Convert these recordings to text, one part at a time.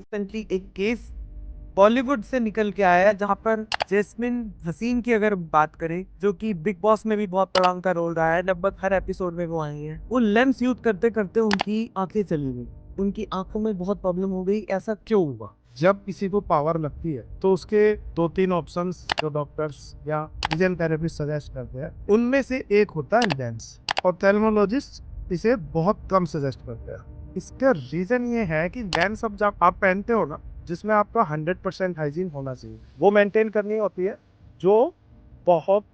Recently एक case Bollywood से निकल के आया है जहां पर जैस्मिन हसीन की अगर बात करें, जो कि बिग बॉस में भी बहुत बड़ा उनका रोल रहा है। लगभग हर एपिसोड में वो आई हैं। वो लेंस यूज करते करते उनकी आंखें चली गई, उनकी आंखों में बहुत प्रॉब्लम हो गई। ऐसा क्यों हुआ? जब किसी को पावर लगती है तो उसके दो तीन ऑप्शंस जो डॉक्टर्स या विजन थेरेपिस्ट सजेस्ट करते हैं उनमें से एक होता है लेंस, और थैल्मोलॉजिस्ट इसे बहुत कम सजेस्ट करते हैं। इसका रीजन ये है कि लेंस अब जब आप पहनते हो ना, जिसमें आपका 100% हाइजीन होना चाहिए, वो मेंटेन करनी होती है, जो बहुत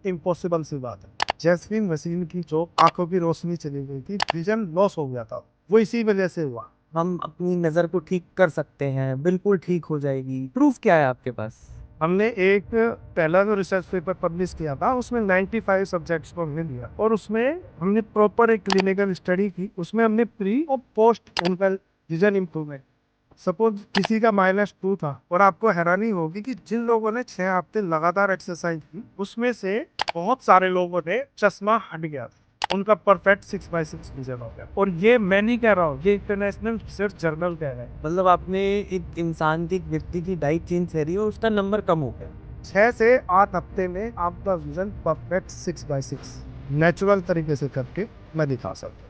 इम्पॉसिबल सी बात है। जैस्मिन वसीम की जो आंखों की रोशनी चली गई थी, विजन लॉस हो गया था, वो इसी वजह से हुआ। हम अपनी नजर को ठीक कर सकते हैं, बिल्कुल ठीक हो जाएगी। प्रूफ क्या है आपके पास? हमने एक पहला जो रिसर्च पेपर पब्लिश किया था उसमें 95 सब्जेक्ट्स को हमने लिया, और उसमें हमने प्रॉपर एक क्लिनिकल स्टडी की। उसमें हमने प्री और पोस्ट उनका विजन इम्प्रूवमेंट, सपोज किसी का -2 था, और आपको हैरानी होगी कि जिन लोगों ने 6 हफ्ते लगातार एक्सरसाइज की उसमें से बहुत सारे लोगों ने चश्मा हट गया था, उनका परफेक्ट 6/6 विजन हो गया। और ये मैं नहीं कह रहा हूँ, ये इंटरनेशनल रिसर्च जर्नल कह रहे हैं। मतलब आपने एक इंसान की, एक व्यक्ति की डाइट चेंज करी और उसका नंबर कम हो गया। 6 से 8 हफ्ते में आपका विजन परफेक्ट 6/6 नेचुरल तरीके से करके मैं दिखा सकता हूँ।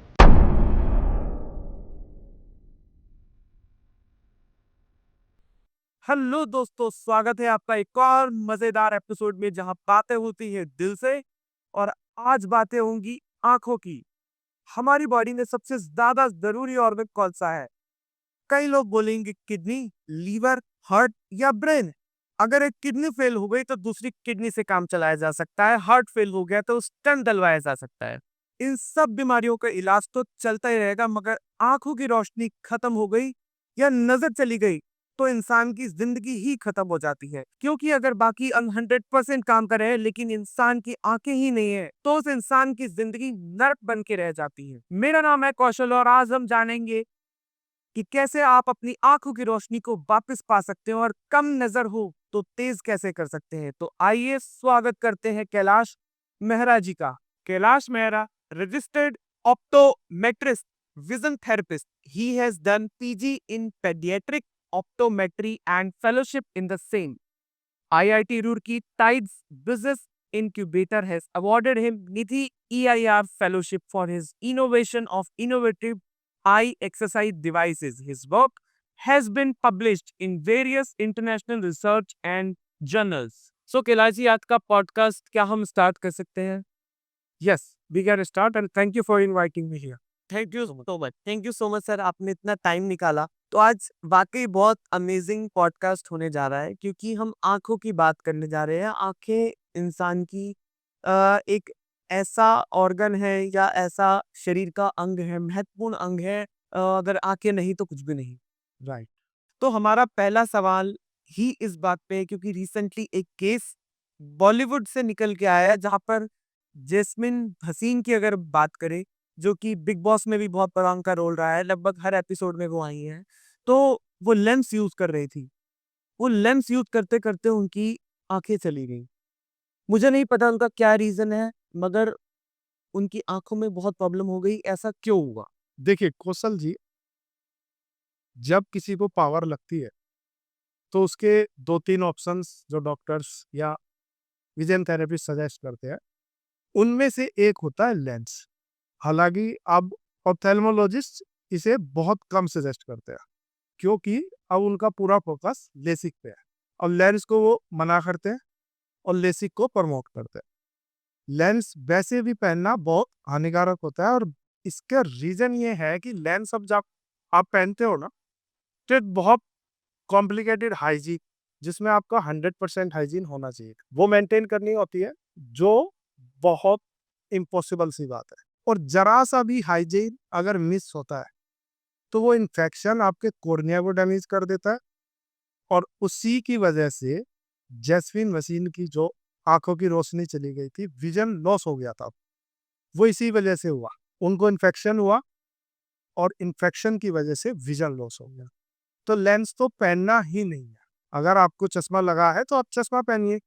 हेलो दोस्तों, स्वागत है आपका एक और मजेदार एपिसोड में जहां बातें होती है दिल से। और आज बातें होंगी आंखों की। हमारी बॉडी में सबसे ज्यादा जरूरी ऑर्गन कौन सा है? कई लोग बोलेंगे किडनी, लीवर, हार्ट या ब्रेन। अगर एक किडनी फेल हो गई तो दूसरी किडनी से काम चलाया जा सकता है। हार्ट फेल हो गया तो स्टेंट डलवाया जा सकता है। इन सब बीमारियों का इलाज तो चलता ही रहेगा, मगर आंखों की रोशनी खत्म हो गई या नजर चली गई तो इंसान की जिंदगी ही खत्म हो जाती है। क्योंकि अगर बाकी अंग 100% काम कर रहे हैं लेकिन इंसान की आंखें ही नहीं है तो उस इंसान की जिंदगी नर्क बन के रह जाती है। मेरा नाम है कौशल और आज हम जानेंगे कि कैसे आप अपनी आंखों की रोशनी को वापस पा सकते हैं और कम नजर हो तो तेज कैसे कर सकते हैं। तो आइए स्वागत करते हैं कैलाश मेहरा जी का। Kailash Mehra, registered optometrist, vision therapist. He has done PG in paediatric optometry and fellowship in the same. IIT Roorkee Tides Business Incubator has awarded him Nidhi EIR Fellowship for his innovation of innovative eye exercise devices. His work has been published in various international research and journals. So, Kailash ji, आज का podcast क्या हम start कर सकते हैं? Yes, we can start and thank you for inviting me here. Thank you so much, thank you so much sir, आपने इतना time निकाला। तो आज वाकई बहुत अमेजिंग पॉडकास्ट होने जा रहा है क्योंकि हम आंखों की बात करने जा रहे हैं। आंखें इंसान की एक ऐसा ऑर्गन है या ऐसा शरीर का अंग है, महत्वपूर्ण अंग है। अगर आंखें नहीं तो कुछ भी नहीं। राइट। तो हमारा पहला सवाल ही इस बात पे है क्योंकि रिसेंटली एक केस बॉलीवुड से निकल के आया है जहां पर जैस्मिन हसीन की अगर बात करें, जो कि बिग बॉस में भी बहुत बड़ा उनका रोल रहा है। लगभग हर एपिसोड में वो आई हैं। तो वो लेंस यूज कर रही थी। वो लेंस यूज करते करते उनकी आंखें चली गई। मुझे नहीं पता उनका क्या रीजन है, मगर उनकी आंखों में बहुत प्रॉब्लम हो गई। ऐसा क्यों हुआ? देखिए कौशल जी, जब किसी को पावर लगती है तो उसके दो तीन ऑप्शंस जो डॉक्टर्स या विजन थेरेपिस्ट सजेस्ट करते हैं उनमें से एक होता है लेंस। हालांकि अब ऑप्थेल्मोलॉजिस्ट इसे बहुत कम सजेस्ट करते हैं, क्योंकि अब उनका पूरा फोकस लेसिक पे है, और लेंस को वो मना करते हैं और लेसिक को प्रमोट करते हैं। लेंस वैसे भी पहनना बहुत हानिकारक होता है, और इसका रीजन ये है कि लेंस अब जब आप पहनते हो ना, तो एक बहुत कॉम्प्लिकेटेड हाइजीन, जिसमें आपका 100% हाइजीन होना चाहिए, वो मेंटेन करनी होती है, जो बहुत इम्पॉसिबल सी बात है। और जरा सा भी हाइजीन अगर मिस होता है तो वो इन्फेक्शन आपके कॉर्निया को डैमेज कर देता है, और उसी की वजह से जैस्मिन वसीन की जो आंखों की रोशनी चली गई थी, विजन लॉस हो गया था, वो इसी वजह से हुआ। उनको इन्फेक्शन हुआ, और इन्फेक्शन की वजह से विजन लॉस हो गया। तो लेंस तो पहनना ही नहीं है। अगर आपको चश्मा लगा है तो आप चश्मा पहनिए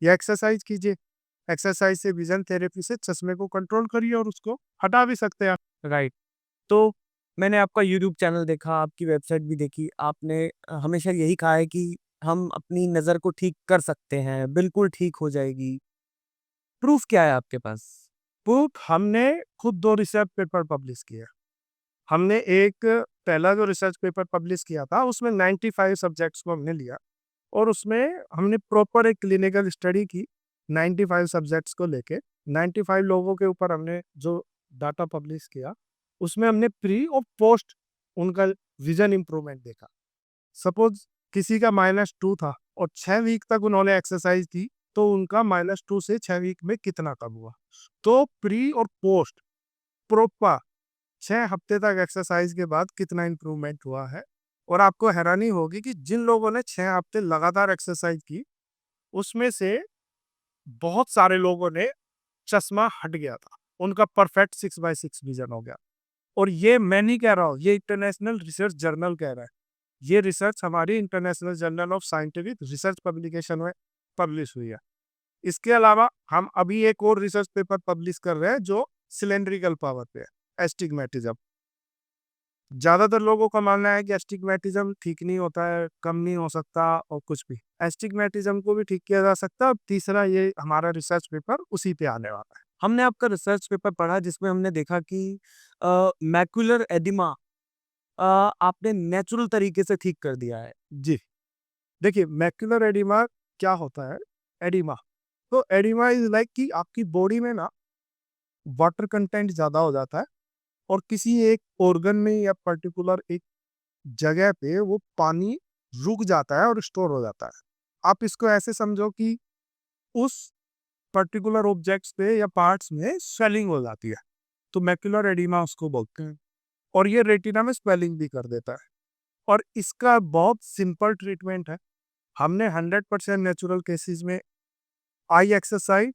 या एक्सरसाइज कीजिए। एक्सरसाइज से, विजन थेरेपी से चश्मे को कंट्रोल करिए और उसको हटा भी सकते हैं। राइट। तो मैंने आपका यूट्यूब चैनल देखा, आपकी वेबसाइट भी देखी। आपने हमेशा यही कहा है कि हम अपनी नज़र को ठीक कर सकते हैं, बिल्कुल ठीक हो जाएगी। प्रूफ़ क्या है आपके पास? प्रूफ हमने खुद 2 रिसर्च पेपर पब्लिश किए। हमने एक पहला जो रिसर्च पेपर पब्लिश किया था उसमें 95 सब्जेक्ट्स को हमने लिया और उसमें हमने प्रॉपर एक क्लिनिकल स्टडी की 95 सब्जेक्ट्स को लेके 95 लोगों के ऊपर हमने जो डाटा पब्लिश किया उसमें हमने प्री और पोस्ट उनका विजन इम्प्रूवमेंट देखा। सपोज किसी का -2 था और 6 वीक तक उन्होंने एक्सरसाइज की तो उनका -2 से 6 वीक में कितना कम हुआ। तो प्री और पोस्ट प्रॉपर 6 हफ्ते तक एक्सरसाइज के बाद कितना इम्प्रूवमेंट हुआ है। और आपको हैरानी होगी कि जिन लोगों ने 6 हफ्ते लगातार एक्सरसाइज की उसमें से बहुत सारे लोगों ने चश्मा हट गया था, उनका परफेक्ट 6/6 विजन हो गया। और ये मैं नहीं कह रहा हूँ, ये इंटरनेशनल रिसर्च जर्नल कह रहा है। ये रिसर्च हमारी international journal of scientific research publication में पब्लिश हुई है। इसके अलावा हम अभी एक और रिसर्च पेपर पब्लिश कर रहे हैं जो सिलेंड्रिकल पावर पे है, एस्टिग्मेटिज्म। ज़्यादातर लोगों का मानना है कि एस्टिग्मेटिज्म ठीक नहीं होता है, कम नहीं हो सकता और कुछ भी। एस्टिग्मेटिज्म को भी ठीक किया जा सकता है। और तीसरा ये हमारा रिसर्च पेपर उसी पे आने वाला है। हमने आपका रिसर्च पेपर पढ़ा जिसमें हमने देखा कि मैकुलर एडिमा आपने नेचुरल तरीके से ठीक कर दिया है। जी, देखिए मैक्युलर एडिमा क्या होता है? एडिमा, तो एडिमा इज़ लाइक कि आपकी बॉडी में ना वाटर कंटेंट ज़्यादा हो जाता है और किसी एक ऑर्गन में या पर्टिकुलर एक जगह पे वो पानी रुक जाता है और स्टोर हो जाता है। आप इसको ऐसे समझो कि उस पर्टिकुलर ऑब्जेक्ट्स पे या पार्ट्स में स्वेलिंग हो जाती है, तो मैक्युलर एडिमा उसको बोलते हैं। और ये रेटिना में स्वेलिंग भी कर देता है। और इसका बहुत सिंपल ट्रीटमेंट है। हमने 100% नेचुरल केसेस में आई एक्सरसाइज,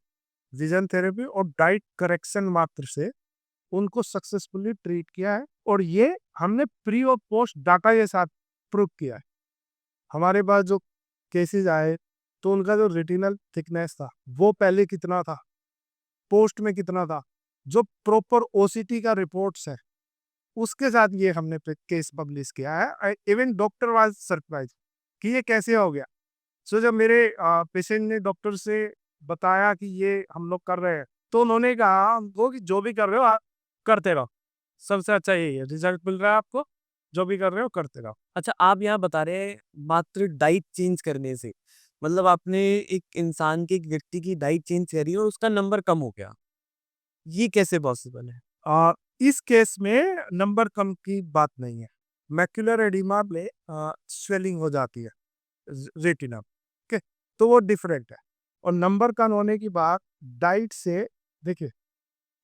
विजन थेरेपी और डाइट करेक्शन मात्र से उनको सक्सेसफुली ट्रीट किया है। और ये हमने प्री और पोस्ट डाटा के साथ प्रूव किया है। हमारे पास जो केसेस आए तो उनका जो रेटिनल थिकनेस था वो पहले कितना था, पोस्ट में कितना था, जो प्रॉपर ओसीटी का रिपोर्ट्स है उसके साथ ये हमने केस पब्लिश किया है। इवन डॉक्टर वाज सरप्राइज कि ये कैसे हो गया। सो जब मेरे पेशेंट ने डॉक्टर से बताया कि ये हम लोग कर रहे हैं तो उन्होंने कहा हमको कि जो भी कर रहे हो आप करते रहो, सबसे अच्छा यही है, रिजल्ट मिल रहा है आपको, जो भी कर रहे हो करते रहो। अच्छा, आप यहाँ बता रहे हैं मात्र डाइट चेंज करने से, मतलब आपने एक इंसान की, एक व्यक्ति की डाइट चेंज करी और उसका नंबर कम हो गया। ये कैसे पॉसिबल है? आ, इस केस में नंबर कम की बात नहीं है। मैक्युलर एडिमा में स्वेलिंग हो जाती है रेटिना, ओके, तो वो डिफरेंट है। और नंबर कम होने की बात डाइट से, देखिए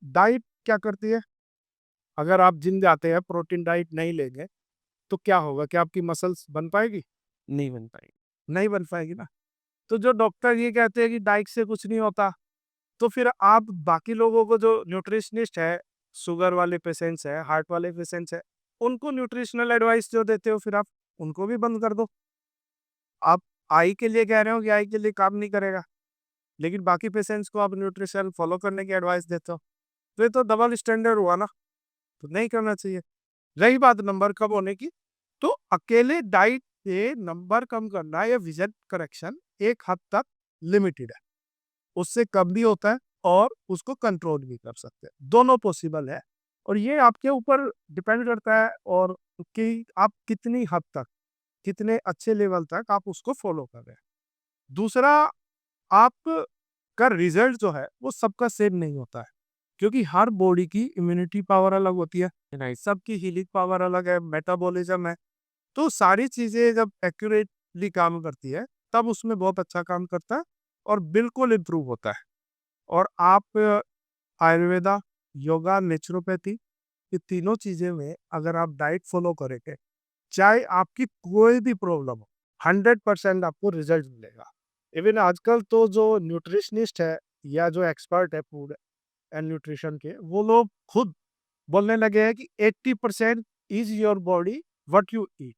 डाइट क्या करती है। अगर आप जिम जाते हैं प्रोटीन डाइट नहीं लेंगे तो क्या होगा, क्या आपकी मसल्स बन पाएगी? नहीं बन पाई। नहीं बन पाएगी ना। तो जो डॉक्टर ये कहते हैं कि डाइट से कुछ नहीं होता, तो फिर आप बाकी लोगों को जो न्यूट्रिशनिस्ट है, शुगर वाले पेशेंट्स है, हार्ट वाले पेशेंट्स है, उनको न्यूट्रिशनल एडवाइस जो देते हो फिर आप उनको भी बंद कर दो। आप आई के लिए कह रहे हो कि आई के लिए काम नहीं करेगा, लेकिन बाकी पेशेंट्स को आप न्यूट्रिशन फॉलो करने की एडवाइस देते हो, तो ये तो डबल स्टैंडर्ड हुआ ना, तो नहीं करना चाहिए। रही बात नंबर कम होने की, तो अकेले डाइट से नंबर कम करना या विजन करेक्शन एक हद तक लिमिटेड है, उससे कम भी होता है और उसको कंट्रोल भी कर सकते हैं, दोनों पॉसिबल है। और ये आपके ऊपर डिपेंड करता है और कि आप कितनी हद तक, कितने अच्छे लेवल तक आप उसको फॉलो कर रहे हैं। दूसरा, आप का रिजल्ट जो है वो सबका सेम नहीं होता है, क्योंकि हर बॉडी की इम्यूनिटी पावर अलग होती है, राइट। सबकी हीलिंग पावर अलग है, मेटाबॉलिज्म है। तो सारी चीज़ें जब एक्यूरेटली काम करती है तब उसमें बहुत अच्छा काम करता है और बिल्कुल इम्प्रूव होता है। और आप आयुर्वेदा, योगा, नेचुरोपैथी, ये तीनों चीज़ें में अगर आप डाइट फॉलो करेंगे, चाहे आपकी कोई भी प्रॉब्लम हो, 100% आपको रिजल्ट मिलेगा। इवन आजकल तो जो न्यूट्रिशनिस्ट है या जो एक्सपर्ट है फूड एंड न्यूट्रिशन के, वो लोग खुद बोलने लगे हैं कि 80% is your body what you eat.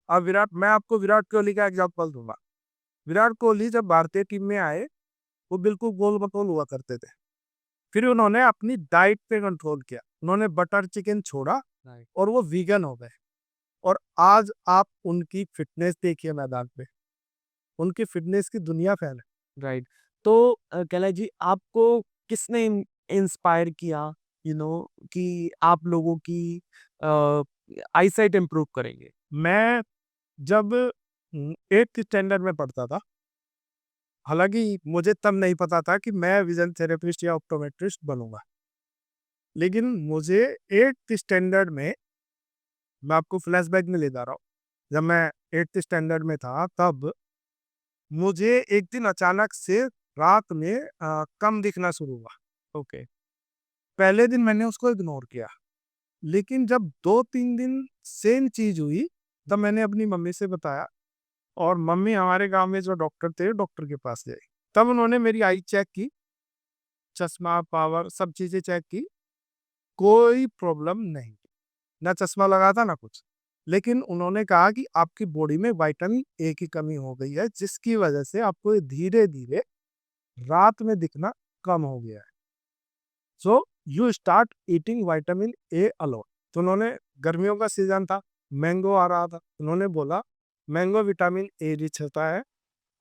अब मैं आपको विराट कोहली का एग्जांपल दूंगा। विराट कोहली जब भारतीय टीम में आए वो बिल्कुल गोल मटोल हुआ करते थे। फिर उन्होंने अपनी डाइट पे कंट्रोल किया, उन्होंने बटर चिकन छोड़ा राइट, और वो वीगन हो गए। और आज आप उनकी फ़िटनेस देखिए मैदान पे, उनकी फ़िटनेस की दुनिया फ़ैन है। राइट। तो कैलाश जी आपको किसने इंस्पायर किया कि आप लोगों की आईसाइट इम्प्रूव करेंगे? मैं जब 8th स्टैंडर्ड में पढ़ता था, हालाँकि मुझे तब नहीं पता था कि मैं विज़न थेरेपिस्ट या ऑप्टोमेट्रिस्ट बनूँगा। लेकिन मुझे 8th स्टैंडर्ड में, मैं आपको फ्लैशबैक में ले जा रहा हूँ। जब मैं 8th स्टैंडर्ड में था तब मुझे एक दिन अचानक से रात में कम दिखना शुरू हुआ। ओके, पहले दिन मैंने उसको इग्नोर किया, लेकिन जब 2-3 दिन सेम चीज़ हुई, तब मैंने अपनी मम्मी से बताया और मम्मी हमारे गाँव में जो डॉक्टर थे, डॉक्टर के पास गई। तब उन्होंने मेरी आई चेक की, चश्मा, पावर सब चीज़ें चेक की, कोई प्रॉब्लम नहीं। ना चश्मा लगा था ना कुछ। लेकिन उन्होंने कहा कि आपकी बॉडी में विटामिन ए की कमी हो गई है, जिसकी वजह से आपको ये धीरे-धीरे रात में दिखना कम हो गया है। So you start eating vitamin A alone. तो उन्होंने, गर्मियों का सीज़न था, मैंगो आ रहा था। उन्होंने बोला मैंगो विटामिन ए रिच होता है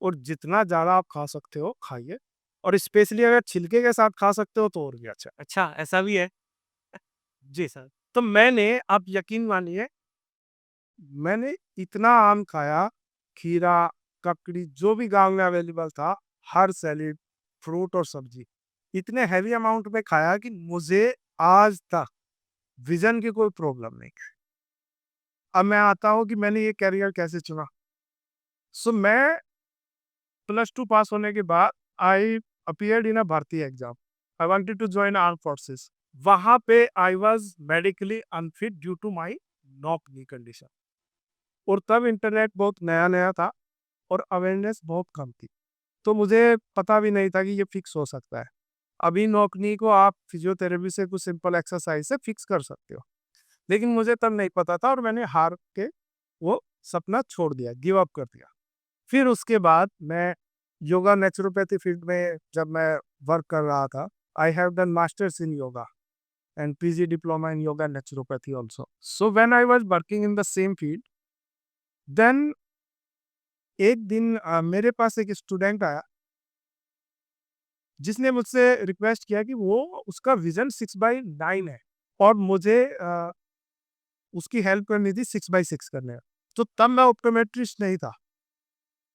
और जितना ज़्यादा आप खा सकते हो खाइए, और स्पेशली अगर छिलके के साथ खा सकते हो तो और भी अच्छा है। अच्छा ऐसा भी है? जी सर। तो मैंने, आप यकीन मानिए, मैंने इतना आम खाया, खीरा, ककड़ी जो भी गाँव में अवेलेबल था, हर सैलेड, फ्रूट और सब्ज़ी, इतने हेवी अमाउंट में खाया कि मुझे आज तक विज़न की कोई प्रॉब्लम नहीं। अब मैं आता हूँ कि मैंने ये करियर कैसे चुना। सो मैं +2 पास होने के बाद आई अपीयर्ड इन अ भर्ती exam. I wanted to join armed forces. वहाँ पे I was medically unfit due to my knock knee condition. और तब इंटरनेट बहुत नया-नया था और अवेयरनेस बहुत कम थी। तो मुझे पता भी नहीं था कि ये फिक्स हो सकता है। अभी नॉक नी को आप फिजियोथेरेपी से कुछ सिंपल एक्सरसाइज से फिक्स कर सकते हो। लेकिन मुझे तब नहीं पता था और मैंने हार के वो सपना छोड़ दिया, गिव अप कर दिया। फिर उसके बाद मैं योगा नेचुरोपैथी फील्ड में जब मैं वर्क कर रहा था, I have done masters in yoga and PG diploma in yoga naturopathy also. So when I was working in the same field, then एक दिन मेरे पास एक स्टूडेंट आया जिसने मुझसे रिक्वेस्ट किया कि वो, उसका विजन 6/9 है और मुझे उसकी हेल्प करनी थी 6/6 करने में। तो तब मैं ऑप्टोमेट्रिस्ट नहीं था।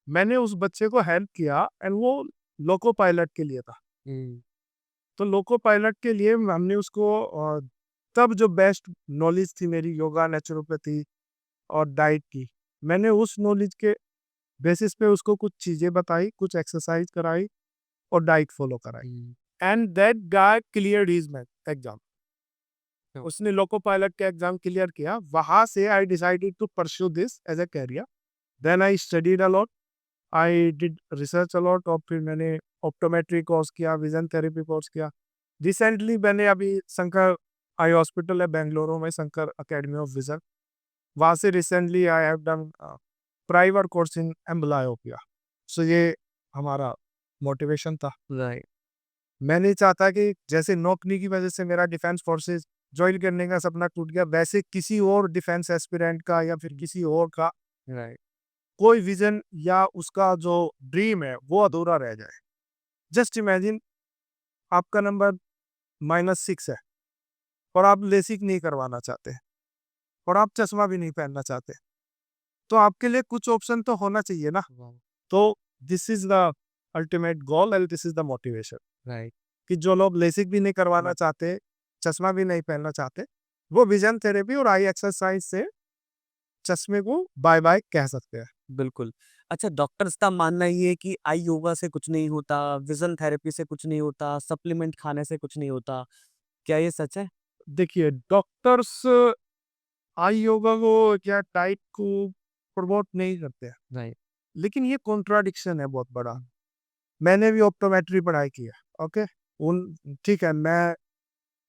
मैंने उस बच्चे को हेल्प किया एंड वो लोको पायलट के लिए था। हुँ, तो लोको पायलट के लिए हमने उसको तब जो बेस्ट नॉलेज थी मेरी योगा, नेचुरोपैथी और डाइट की, मैंने उस नॉलेज के बेसिस पे उसको कुछ चीज़ें बताई, कुछ एक्सरसाइज कराई और डाइट फॉलो कराई। Hmm, and that guy cleared his math exam. तो उसने लोको पायलट का एग्जाम क्लियर किया। वहाँ से I decided to pursue this as a career. Then I studied a lot, I did research a lot और फिर मैंने ऑप्टोमेट्री कोर्स किया, विजन थेरेपी कोर्स किया। रिसेंटली मैंने अभी शंकर आई हॉस्पिटल है बेंगलुरु में, शंकर अकेडमी ऑफ विजन, वहाँ से recently I have done private course in amblyopia. So ये हमारा मोटिवेशन था। राइट, मैं नहीं चाहता कि जैसे नौकरी की वजह से मेरा डिफेंस फोर्सेस ज्वाइन करने का सपना टूट गया, वैसे किसी और डिफेंस एस्पिरेंट का या फिर किसी और का राइट, कोई विजन या उसका जो ड्रीम है वो अधूरा रह जाए। जस्ट इमेजिन, आपका नंबर -6 है और आप लेसिक नहीं करवाना चाहते और आप चश्मा भी नहीं पहनना चाहते, तो आपके लिए कुछ ऑप्शन तो होना चाहिए ना। वाओ! तो this is the ultimate goal and this is the motivation right, कि जो लोग लेसिक भी नहीं करवाना चाहते, चश्मा भी नहीं पहनना चाहते, वो विजन थेरेपी और आई एक्सरसाइज से चश्मे को बाय बाय कह सकते हैं। बिल्कुल। अच्छा डॉक्टर्स का मानना ये है कि आई योगा से कुछ नहीं होता, विज़न थेरेपी से कुछ नहीं होता, सप्लीमेंट खाने से कुछ नहीं होता। क्या ये सच है? देखिए, डॉक्टर्स आई योगा को या डाइट को प्रमोट नहीं करते हैं, राइट, लेकिन ये कॉन्ट्राडिक्शन है बहुत बड़ा। मैंने भी ऑप्टोमेट्री पढ़ाई की है, ओके? उन ठीक है, मैं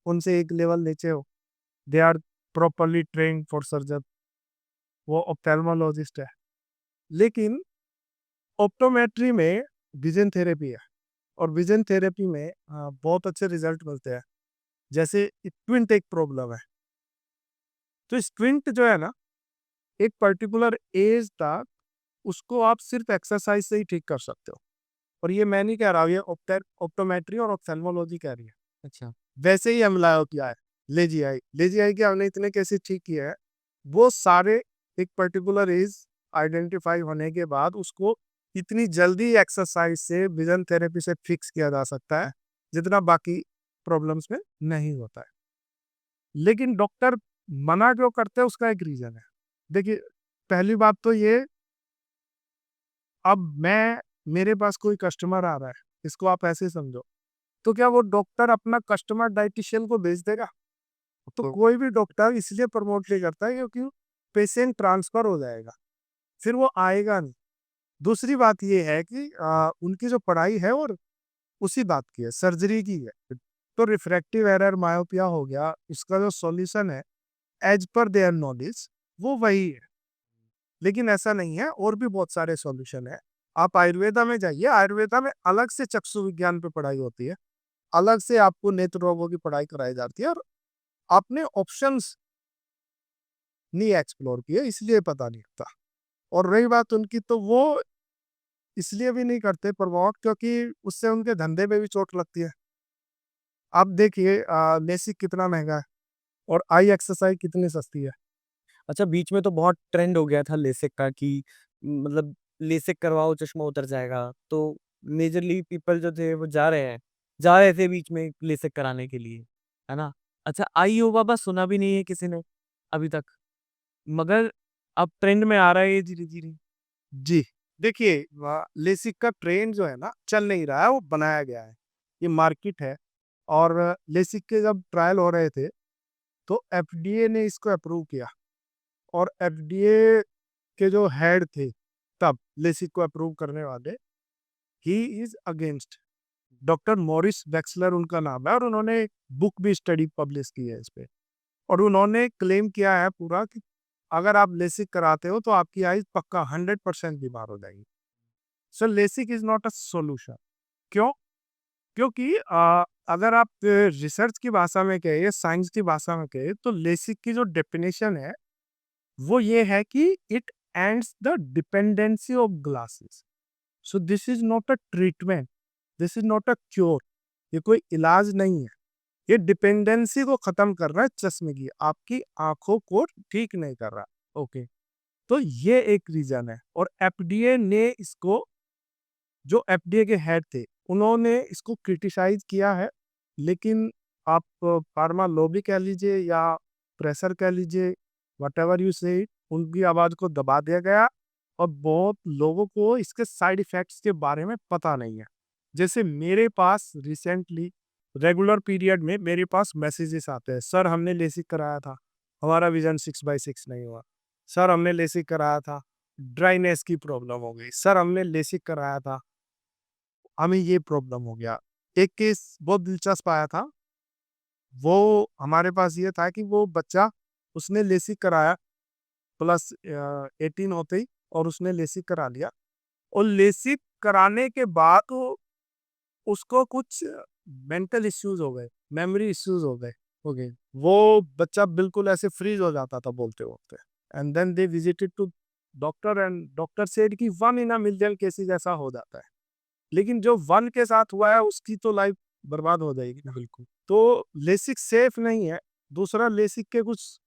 उनसे एक लेवल नीचे हूँ। They are properly trained for surgeon, वो ऑप्थेल्मोलॉजिस्ट है। लेकिन ऑप्टोमेट्री में विज़न थेरेपी है और विज़न थेरेपी में बहुत अच्छे रिज़ल्ट मिलते हैं। जैसे ट्विन टेक प्रॉब्लम है, तो स्क्विंट जो है ना, एक पर्टिकुलर एज तक उसको आप सिर्फ एक्सरसाइज से ही ठीक कर सकते हो। और ये मैं नहीं कह रहा हूँ, ये ऑप्टोमेट्री और ऑप्थेल्मोलॉजी कह रही है। अच्छा। वैसे ही एम्ब्लायोपिया है, लेजी आई के हमने इतने केसेस ठीक किए हैं। वो सारे एक पर्टिकुलर एज आइडेंटिफाई होने के बाद उसको इतनी जल्दी एक्सरसाइज से, विजन थेरेपी से फिक्स किया जा सकता है जितना बाकी प्रॉब्लम्स में नहीं होता है। लेकिन डॉक्टर मना क्यों करते हैं, उसका एक रीजन है। देखिए, पहली बात तो ये, अब मैं, मेरे पास कोई कस्टमर आ रहा है, इसको आप ऐसे समझो, तो क्या वो डॉक्टर अपना कस्टमर डाइटिशियन को भेज देगा? तो कोई भी डॉक्टर इसलिए प्रमोट नहीं करता है क्योंकि पेशेंट ट्रांसफर हो जाएगा, फिर वो आएगा नहीं। दूसरी बात ये है कि उनकी जो पढ़ाई है और उसी बात की है, सर्जरी की है। तो रिफ्रैक्टिव एरर मायोपिया हो गया, इसका जो सॉल्यूशन है एज पर देयर नॉलेज वो वही है। लेकिन ऐसा नहीं है, और भी बहुत सारे सॉल्यूशन है। आप आयुर्वेदा में जाइए, आयुर्वेदा में अलग से चक्षु विज्ञान पे पढ़ाई होती है, अलग से आपको नेत्र रोगों की पढ़ाई कराई जाती है, और आपने ऑप्शंस नहीं एक्सप्लोर किए इसलिए पता नहीं होता। और रही बात उनकी, तो वो इसलिए भी नहीं करते प्रमोट क्योंकि उससे उनके धंधे पे भी चोट लगती है। आप देखिए, लेसिक कितना महंगा है और आई एक्सरसाइज कितनी सस्ती है। अच्छा, बीच में तो बहुत ट्रेंड हो गया था लेसिक का कि मतलब लेसिक करवाओ चश्मा उतर जाएगा। तो मेजरली पीपल जो थे वो जा रहे थे बीच में लेसिक कराने के लिए, है ना? अच्छा, आई हो बाबा सुना भी नहीं है किसी ने अभी तक, मगर अब ट्रेंड में आ रहा है ये धीरे-धीरे। जी, देखिए, लेसिक का ट्रेंड जो है ना चल नहीं रहा है, वो बनाया गया है, ये मार्केट है। और लेसिक के जब ट्रायल हो रहे थे तो एफडीए ने इसको अप्रूव किया, और एफडीए के जो हेड थे तब लेसिक को अप्रूव करने वाले, he is against, doctor Morris Wexler उनका नाम है, और उन्होंने बुक भी स्टडी पब्लिश की है इस पे। और उन्होंने क्लेम किया है पूरा कि अगर आप लेसिक कराते हो तो आपकी आईज पक्का 100% बीमार हो जाएगी। So LASIK is not a solution. क्यों? क्योंकि अगर आप रिसर्च की भाषा में कहे, साइंस की भाषा में कहे, तो लेसिक की जो डेफिनेशन है वो ये है कि it ends the dependency of glasses. So this is not a treatment, this is not a cure, ये कोई इलाज नहीं है। ये डिपेंडेंसी को खत्म कर रहा है चश्मे की, आपकी आंखों को ठीक नहीं कर रहा। ओके, तो ये एक रीजन है। और एफडीए ने इसको, जो एफडीए के हेड थे, उन्होंने इसको क्रिटिसाइज किया है। लेकिन आप फार्मा लॉबी कह लीजिए या प्रेशर कह लीजिए, वट एवर यू से, उनकी आवाज को दबा दिया गया। और बहुत लोगों को इसके साइड इफेक्ट्स के बारे में पता नहीं है। जैसे मेरे पास रिसेंटली, रेगुलर पीरियड में मेरे पास मैसेजेस आते हैं, सर हमने लेसिक कराया था, हमारा विजन 6/6 नहीं हुआ। सर हमने लेसिक कराया था, ड्राइनेस की प्रॉब्लम हो गई। सर हमने लेसिक कराया था, हमें ये प्रॉब्लम हो गया। एक केस बहुत दिलचस्प आया था, वो हमारे पास ये था कि वो बच्चा, उसने लेसिक कराया प्लस 18 होते ही, और उसने लेसिक करा लिया। और लेसिक कराने के बाद उसको कुछ मेंटल इश्यूज हो गए, मेमोरी इश्यूज हो गए। वो बच्चा बिल्कुल ऐसे फ्रीज हो जाता था बोलते बोलते। And then they visited to doctor, and doctor said कि 1 in a million केसेस ऐसा हो जाता है। लेकिन जो 1 के साथ हुआ है उसकी तो लाइफ बर्बाद हो जाएगी ना, बिल्कुल। तो लेसिक सेफ नहीं है। दूसरा, लेसिक के कुछ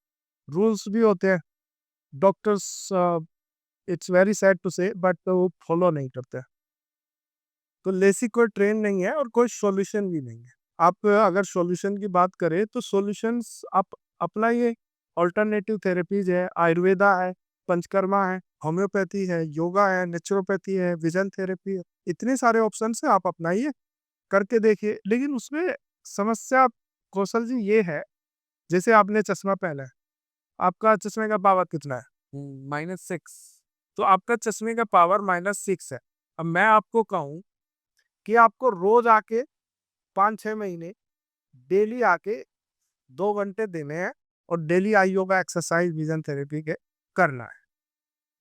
रूल्स भी होते हैं, doctors, it's very sad to say, but वो फॉलो नहीं करते। तो लेसिक कोई ट्रेन नहीं है और कोई सॉल्यूशन भी नहीं है। आप अगर सॉल्यूशन की बात करें तो सॉल्यूशंस आप अपनाइए, ऑल्टरनेटिव थेरेपीज है, आयुर्वेदा है, पंचकर्मा है, होम्योपैथी है, योगा है, नेचुरोपैथी है, विजन थेरेपी है, इतने सारे ऑप्शन है, आप अपनाइए, करके देखिए। लेकिन उसमें समस्या, कौशल जी, ये है, जैसे आपने चश्मा पहना है, आपका चश्मे का पावर कितना है? -6। तो आपका चश्मे का पावर -6 है। अब मैं आपको कहूँ कि आपको रोज आके 5-6 महीने डेली आके 2 घंटे देने हैं, और डेली आई योगा एक्सरसाइज विजन थेरेपी के करना है।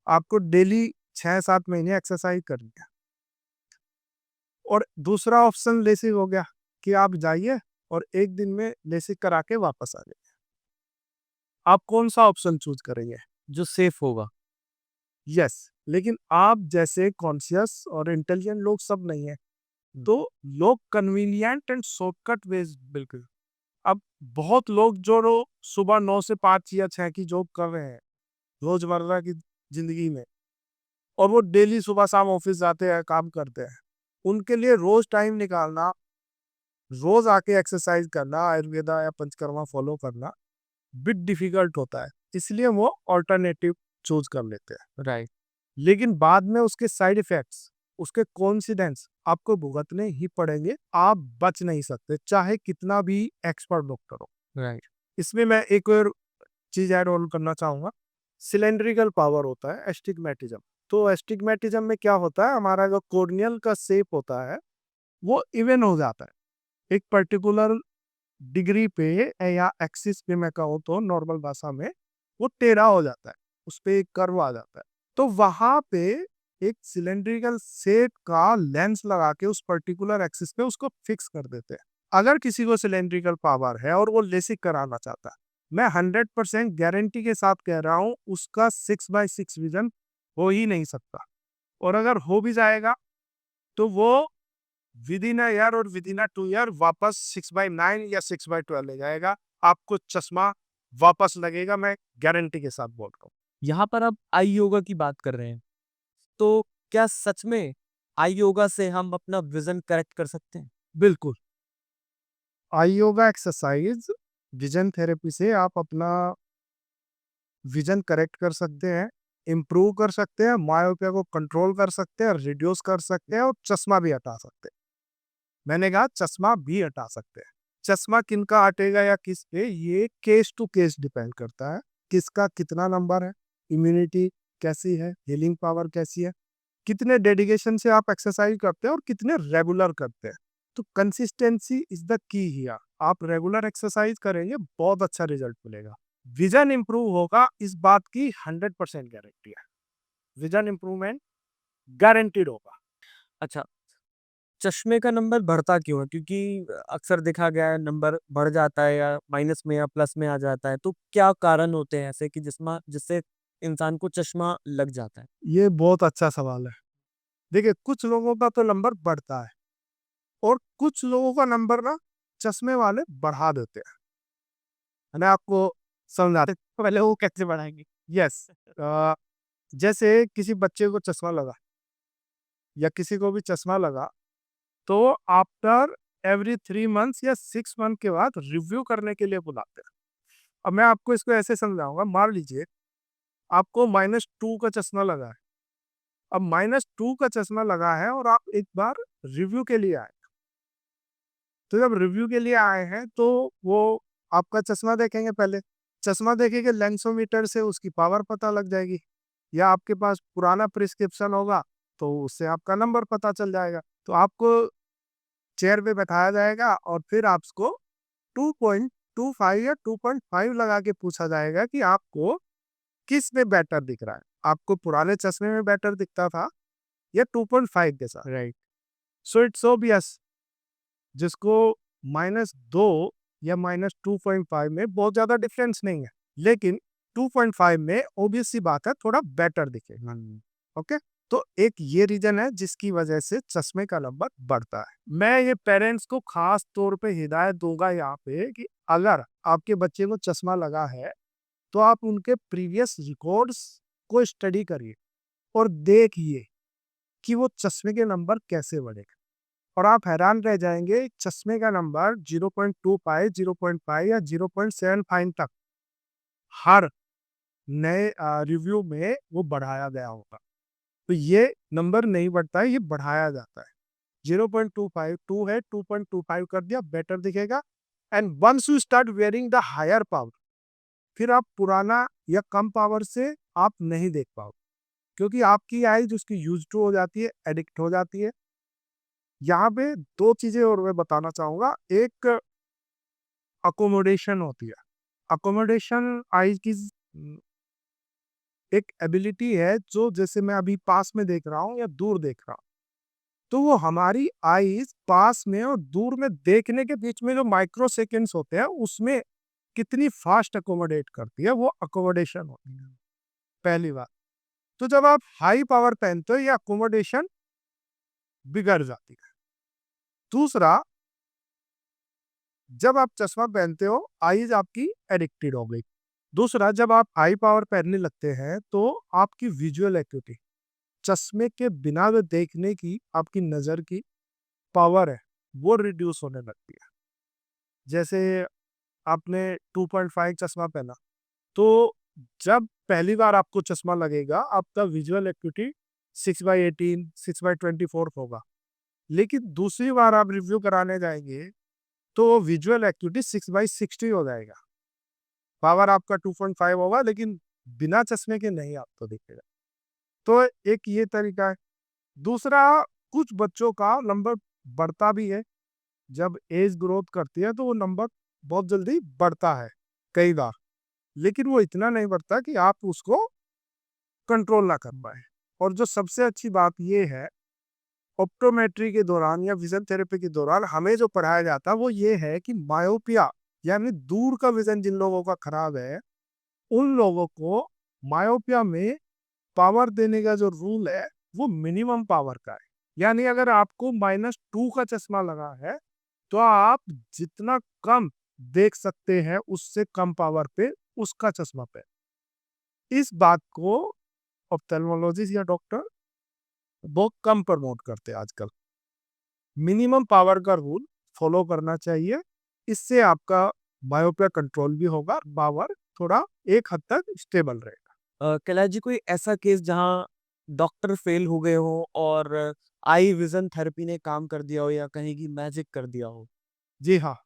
आपको डेली 6-7 महीने एक्सरसाइज करनी है। और दूसरा ऑप्शन लेसिक हो गया कि आप जाइए और एक दिन में लेसिक करा के वापस आ जाइए। आप कौन सा ऑप्शन चूज करेंगे? जो सेफ होगा। यस, लेकिन आप जैसे कॉन्शियस और इंटेलिजेंट लोग सब नहीं है, तो लोग कन्वीनियंट एंड शॉर्टकट वेज बिल्कुल। अब बहुत लोग जो सुबह 9 से 5 या 6 की जॉब कर रहे हैं रोजमर्रा की जिंदगी में, और वो डेली सुबह शाम ऑफिस जाते हैं, काम करते हैं, उनके लिए रोज टाइम निकालना, रोज आके एक्सरसाइज करना, आयुर्वेदा या पंचकर्मा फॉलो करना बिट डिफिकल्ट होता है, इसलिए वो ऑल्टरनेटिव चूज कर लेते हैं। राइट। लेकिन बाद में उसके साइड इफेक्ट्स, उसके कॉन्सिडेंस आपको भुगतने ही पड़ेंगे, आप बच नहीं सकते चाहे कितना भी एक्सपर्ट डॉक्टर हो। राइट। इसमें मैं एक और चीज ऐड ऑन करना चाहूंगा। सिलेंड्रिकल पावर होता है एस्टिग्मेटिज्म। तो एस्टिग्मेटिज्म में क्या होता है, हमारा जो कॉर्नियल का शेप होता है वो इवन हो जाता है एक पर्टिकुलर डिग्री पे, या एक्सिस पे मैं कहूँ तो नॉर्मल भाषा में वो टेढ़ा हो जाता है, उस पे एक कर्व आ जाता है। तो वहां पे एक सिलेंड्रिकल शेप का लेंस लगा के उस पर्टिकुलर एक्सिस पे उसको फिक्स कर देते हैं। अगर किसी को सिलेंड्रिकल पावर है और वो लेसिक कराना चाहता है, मैं 100% गारंटी के साथ कह रहा हूँ उसका 6x6 विजन हो ही नहीं सकता। और अगर हो भी जाएगा तो वो विद इन अ ईयर और विद इन अ 2 ईयर वापस 6x9 या 6x12 ले जाएगा, आपको चश्मा वापस लगेगा, मैं गारंटी के साथ बोल रहा हूँ। यहाँ पर आप आई योगा की बात कर रहे हैं, तो क्या सच में आई योगा से हम अपना विजन करेक्ट कर सकते हैं? बिल्कुल, आई योगा एक्सरसाइज विजन थेरेपी से आप अपना विजन करेक्ट कर सकते हैं, इम्प्रूव कर सकते हैं, मायोपिया को कंट्रोल कर सकते हैं, रिड्यूस कर सकते हैं और चश्मा भी हटा सकते हैं। मैंने कहा चश्मा भी हटा सकते हैं। चश्मा किनका हटेगा या किस पे, ये केस टू केस डिपेंड करता है, किसका कितना नंबर है, इम्यूनिटी कैसी है, हीलिंग पावर कैसी है, कितने डेडिकेशन से आप एक्सरसाइज करते हैं और कितने रेगुलर करते हैं। तो consistency is the key here. आप रेगुलर एक्सरसाइज करेंगे, बहुत अच्छा रिजल्ट मिलेगा, विजन इंप्रूव होगा, इस बात की 100% गारंटी है। विजन इंप्रूवमेंट गारंटीड होगा। अच्छा, चश्मे का नंबर बढ़ता क्यों है? क्योंकि अक्सर देखा गया है नंबर बढ़ जाता है या माइनस में या प्लस में आ जाता है, तो क्या कारण होते हैं ऐसे कि जिससे इंसान को चश्मा लग जाता है? ये बहुत अच्छा सवाल है। देखिए, कुछ लोगों का तो नंबर बढ़ता है और कुछ लोगों का नंबर ना चश्मे वाले बढ़ा देते हैं। मैं आपको समझाते, पहले वो कैसे बढ़ाएंगे? यस, जैसे किसी बच्चे को चश्मा लगा या किसी को भी चश्मा लगा, तो आफ्टर एवरी 3 मंथ्स या 6 मंथ के बाद रिव्यू करने के लिए बुलाते हैं। अब मैं आपको इसको ऐसे समझाऊंगा, मान लीजिए आपको -2 का चश्मा लगा है। अब -2 का चश्मा लगा है और आप एक बार रिव्यू के लिए आए, तो जब रिव्यू के लिए आए हैं तो वो आपका चश्मा देखेंगे, पहले चश्मा देखेंगे, लेंसोमीटर से उसकी पावर पता लग जाएगी, या आपके पास पुराना प्रिस्क्रिप्शन होगा तो उससे आपका नंबर पता चल जाएगा। तो आपको चेयर पे बैठाया जाएगा और फिर आपको 2.25 या 2.5 लगा के पूछा जाएगा कि आपको किस में बेटर दिख रहा है, आपको पुराने चश्मे में बेटर दिखता था या 2.5 के साथ। राइट। सो इट्स ऑब्वियस, जिसको -2 या -2.5 में बहुत ज्यादा डिफरेंस नहीं है, लेकिन 2.5 में ऑब्वियस सी बात है थोड़ा बेटर दिखेगा। ओके, तो एक ये रीजन है जिसकी वजह से चश्मे का नंबर बढ़ता है। मैं ये पेरेंट्स को खास तौर पे हिदायत दूंगा यहाँ पे कि अगर आपके बच्चे को चश्मा लगा है तो आप उनके प्रीवियस रिकॉर्ड्स को स्टडी करिए और देखिए कि वो चश्मे के नंबर कैसे बढ़े, और आप हैरान रह जाएंगे, चश्मे का नंबर 0.25, 0.5 या 0.75 तक हर नए रिव्यू में वो बढ़ाया गया होगा। तो ये नंबर नहीं बढ़ता है, ये बढ़ाया जाता है। 0.25 2 है, 2.25 कर दिया, बेटर दिखेगा। And once you start wearing the higher power, फिर आप पुराना या कम पावर से आप नहीं देख पाओ, क्योंकि आपकी आईज उसकी यूज टू हो जाती है, एडिक्ट हो जाती है। यहाँ पे दो चीजें और मैं बताना चाहूंगा। एक अकोमोडेशन होती है। अकोमोडेशन आईज की एक एबिलिटी है, जो जैसे मैं अभी पास में देख रहा हूँ या दूर देख रहा हूँ, तो वो हमारी आईज पास में और दूर में देखने के बीच में जो माइक्रो सेकेंड्स होते हैं उसमें कितनी फास्ट अकोमोडेट करती है, वो अकोमोडेशन होती है पहली बात। तो जब आप हाई पावर पहनते हो, ये अकोमोडेशन बिगड़ जाती है। दूसरा, जब आप चश्मा पहनते हो, आईज आपकी एडिक्टेड हो गई। दूसरा, जब आप हाई पावर पहनने लगते हैं तो आपकी विजुअल एक्यूटी, चश्मे के बिना में देखने की आपकी नजर की पावर है, वो रिड्यूस होने लगती है। जैसे आपने 2.5 चश्मा पहना, तो जब पहली बार आपको चश्मा लगेगा, आपका विजुअल एक्यूटी 6/18, 6/24 होगा। लेकिन दूसरी बार आप रिव्यू कराने जाएंगे तो विजुअल एक्यूटी 6/60 हो जाएगा। पावर आपका 2.5 होगा, लेकिन बिना चश्मे के नहीं आपको दिखेगा। तो एक ये तरीका है। दूसरा, कुछ बच्चों का नंबर बढ़ता भी है। जब एज ग्रोथ करती है तो वो नंबर बहुत जल्दी बढ़ता है कई बार, लेकिन वो इतना नहीं बढ़ता कि आप उसको कंट्रोल ना कर पाए। और जो सबसे अच्छी बात ये है, ऑप्टोमेट्री के दौरान या विजन थेरेपी के दौरान हमें जो पढ़ाया जाता है वो ये है कि मायोपिया यानी दूर का विजन जिन लोगों का खराब है, उन लोगों को मायोपिया में पावर देने का जो रूल है वो मिनिमम पावर का है। यानी अगर आपको -2 का चश्मा लगा है तो आप जितना कम देख सकते हैं उससे कम पावर पे उसका चश्मा पे। इस बात को ऑप्थेल्मोलॉजिस्ट या डॉक्टर बहुत कम प्रमोट करते हैं आजकल। मिनिमम पावर का रूल फॉलो करना चाहिए। इससे आपका मायोपिया कंट्रोल भी होगा, पावर थोड़ा एक हद तक स्टेबल रहेगा। कैलाश जी, कोई ऐसा केस जहाँ डॉक्टर फेल हो गए हो और आई विजन थेरेपी ने काम कर दिया हो या कहीं की मैजिक कर दिया हो? जी हाँ,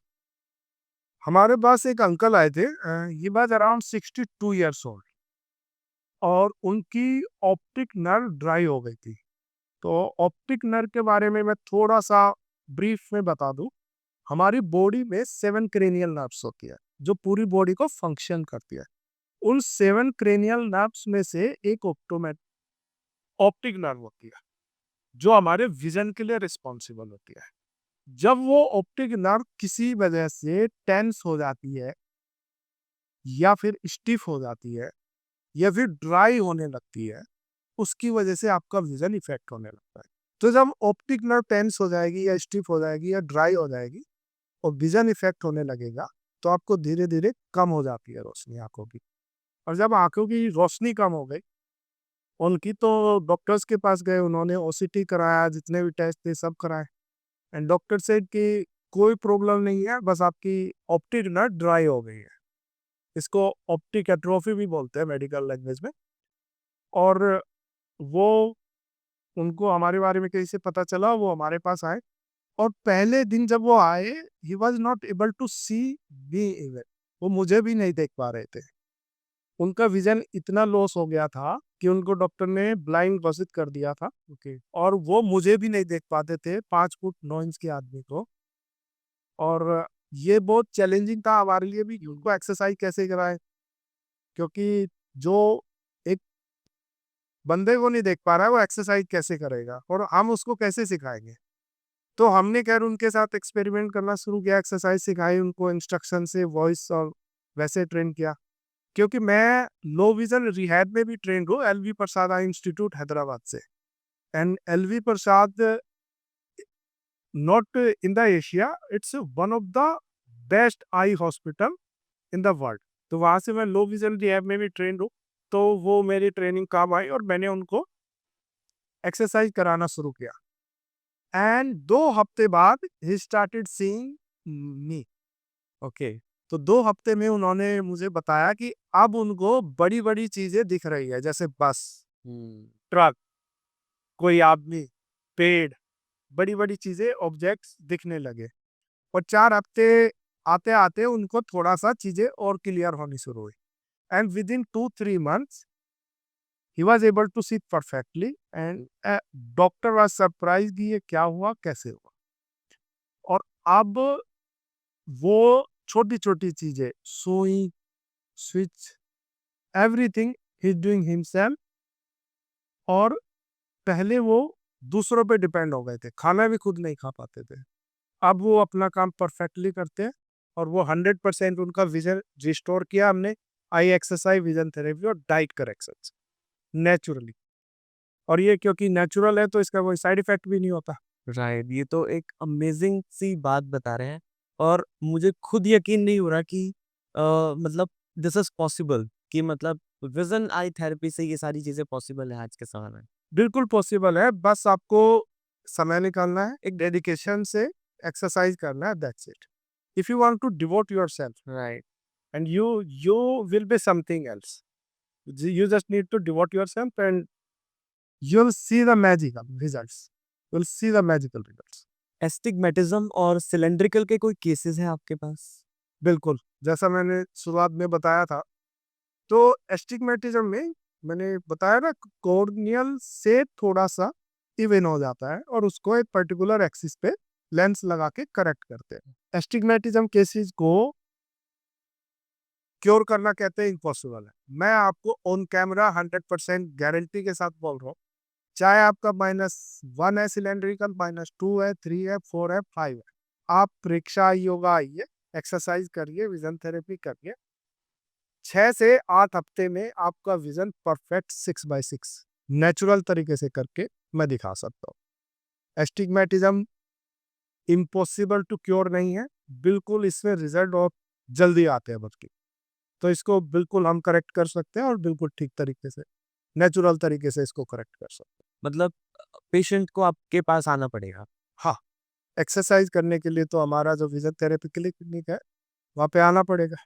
हमारे पास एक अंकल आए थे, ये बात अराउंड 62 ईयर्स ओल्ड, और उनकी ऑप्टिक नर्व ड्राई हो गई थी। तो ऑप्टिक नर्व के बारे में मैं थोड़ा सा ब्रीफ में बता दूं। हमारी बॉडी में 7 क्रेनियल नर्व्स होती है जो पूरी बॉडी को फंक्शन करती है। उन 7 क्रेनियल नर्व्स में से एक ऑप्टिक नर्व होती है जो हमारे विजन के लिए रिस्पॉन्सिबल होती है। जब वो ऑप्टिक नर्व किसी वजह से टेंस हो जाती है या फिर स्टिफ हो जाती है या फिर ड्राई होने लगती है, उसकी वजह से आपका विजन इफेक्ट होने लगता है। तो जब ऑप्टिक नर्व टेंस हो जाएगी या स्टिफ हो जाएगी या ड्राई हो जाएगी और विजन इफेक्ट होने लगेगा, तो आपको धीरे धीरे कम हो जाती है रोशनी आंखों की। और जब आंखों की रोशनी कम हो गई उनकी, तो डॉक्टर्स के पास गए, उन्होंने ओसीटी कराया, जितने भी टेस्ट थे सब कराए, एंड डॉक्टर सेड कि कोई प्रॉब्लम नहीं है, बस आपकी ऑप्टिक नर्व ड्राई हो गई है। इसको ऑप्टिक एट्रोफी भी बोलते हैं मेडिकल लैंग्वेज में। और वो उनको हमारे बारे में कैसे पता चला, वो हमारे पास आए, और पहले दिन जब वो आए, he was not able to see me even, वो मुझे भी नहीं देख पा रहे थे। उनका विजन इतना लॉस हो गया था कि उनको डॉक्टर ने ब्लाइंड घोषित कर दिया था। ओके, और वो मुझे भी नहीं देख पाते थे, 5 फुट 9 इंच के आदमी को। और ये बहुत चैलेंजिंग था हमारे लिए भी कि उनको एक्सरसाइज कैसे कराएं, क्योंकि जो एक बंदे को नहीं देख पा रहा है वो एक्सरसाइज कैसे करेगा और हम उसको कैसे सिखाएंगे। तो हमने खैर उनके साथ एक्सपेरिमेंट करना शुरू किया, एक्सरसाइज सिखाई उनको इंस्ट्रक्शन से, वॉइस और वैसे ट्रेन किया। क्योंकि मैं लो विजन रिहैब में भी ट्रेंड हूँ, LV Prasad eye institute Hyderabad से। And LV Prasad not in the Asia, it's one of the best eye hospital in the world. तो वहाँ से मैं लो विजन रिहैब में भी ट्रेंड हूँ। तो वो मेरी ट्रेनिंग काम आई और मैंने उनको एक्सरसाइज कराना शुरू किया। एंड 2 हफ्ते बाद he started seeing me. Okay, तो 2 हफ्ते में उन्होंने मुझे बताया कि अब उनको बड़ी बड़ी चीजें दिख रही है, जैसे बस, ट्रक, कोई आदमी, पेड़, बड़ी बड़ी चीजें, ऑब्जेक्ट्स दिखने लगे। और 4 हफ्ते आते आते उनको थोड़ा सा चीजें और क्लियर होनी शुरू हुई। And with in 2-3 months he was able to see perfectly, and doctor was surprise कि ये क्या हुआ, कैसे हुआ। और अब वो छोटी छोटी चीजें, सुई, switch, everything he is doing himself. और पहले वो दूसरों पे डिपेंड हो गए थे, खाना भी खुद नहीं खा पाते थे। अब वो अपना काम परफेक्टली करते हैं और वो 100% उनका विजन रिस्टोर किया हमने आई एक्सरसाइज, विजन थेरेपी और डाइट करेक्शन नेचुरली। और ये क्योंकि नेचुरल है तो इसका कोई साइड इफेक्ट भी नहीं होता। राइट, ये तो एक अमेजिंग सी बात बता रहे हैं और मुझे खुद यकीन नहीं हो रहा कि मतलब दिस इज पॉसिबल कि मतलब विजन आई थेरेपी से ये सारी चीजें पॉसिबल है आज के समय में। बिल्कुल पॉसिबल है, बस आपको समय निकालना है, एक डेडिकेशन से एक्सरसाइज करना है, that's it. If you want to devote yourself right. and you will be something else. You just need to devote yourself and you'll see the magical results. You'll see the magical results. Astigmatism और cylindrical के कोई cases हैं आपके पास? बिल्कुल, जैसा मैंने शुरुआत में बताया था, तो एस्टिग्मेटिज्म में मैंने बताया ना, कॉर्नियल से थोड़ा सा इवन हो जाता है और उसको एक पर्टिकुलर एक्सिस पे लेंस लगा के करेक्ट करते हैं। एस्टिग्मेटिज्म केसेस को क्योर करना कहते हैं इम्पॉसिबल है। मैं आपको ऑन कैमरा 100% गारंटी के साथ बोल रहा हूँ, चाहे आपका -1 है सिलेंड्रिकल, -2 है, 3 है, 4 है, 5 है, आप परीक्षा योगा आइए, एक्सरसाइज करिए, विजन थेरेपी करिए, 6 से 8 हफ्ते में आपका विजन परफेक्ट 6/6 नेचुरल तरीके से करके मैं दिखा सकता हूँ। एस्टिग्मेटिज्म इम्पॉसिबल टू क्योर नहीं है, बिल्कुल इसमें रिजल्ट और जल्दी आते हैं बल्कि। तो इसको बिल्कुल हम करेक्ट कर सकते हैं और बिल्कुल ठीक तरीके से, नेचुरल तरीके से इसको करेक्ट कर सकते हैं। मतलब पेशेंट को आपके पास आना पड़ेगा? हाँ, एक्सरसाइज करने के लिए तो हमारा जो विजन थेरेपी क्लिनिक है, वहाँ पे आना पड़ेगा।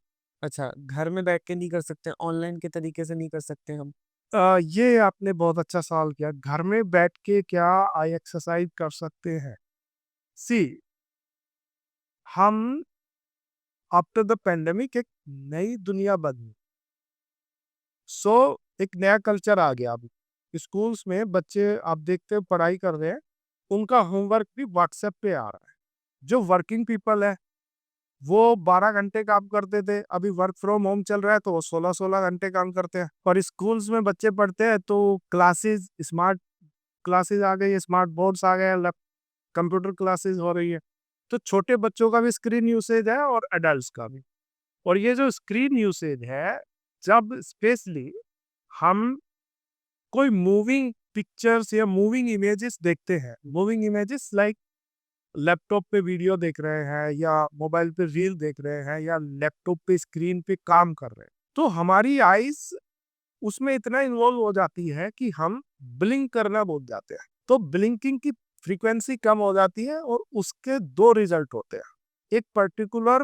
अच्छा, घर में बैठ के नहीं कर सकते, ऑनलाइन के तरीके से नहीं कर सकते हम? ये आपने बहुत अच्छा सवाल किया। घर में बैठ के क्या आई एक्सरसाइज कर सकते हैं? सी, हम आफ्टर द पेंडेमिक एक नई दुनिया बनी। सो एक नया कल्चर आ गया अब। स्कूल्स में बच्चे आप देखते हो पढ़ाई कर रहे हैं, उनका होमवर्क भी व्हाट्सएप पे आ रहा है। जो वर्किंग पीपल है, वो 12 घंटे काम करते थे, अभी वर्क फ्रॉम होम चल रहा है तो वो 16-16 घंटे काम करते हैं। और स्कूल्स में बच्चे पढ़ते हैं तो क्लासेस, स्मार्ट क्लासेस आ गई, स्मार्ट बोर्ड्स आ गए, कंप्यूटर क्लासेस हो रही है। तो छोटे बच्चों का भी स्क्रीन यूसेज है और एडल्ट्स का भी। और ये जो स्क्रीन यूसेज है, जब स्पेशली हम कोई मूविंग पिक्चर्स या मूविंग इमेजेस देखते हैं, मूविंग इमेजेस लाइक लैपटॉप पे वीडियो देख रहे हैं या मोबाइल पे रील देख रहे हैं या लैपटॉप पे स्क्रीन पे काम कर रहे हैं, तो हमारी आईज उसमें इतना इन्वॉल्व हो जाती है कि हम ब्लिंक करना भूल जाते हैं। तो ब्लिंकिंग की फ्रीक्वेंसी कम हो जाती है और उसके दो रिजल्ट होते हैं। एक पर्टिकुलर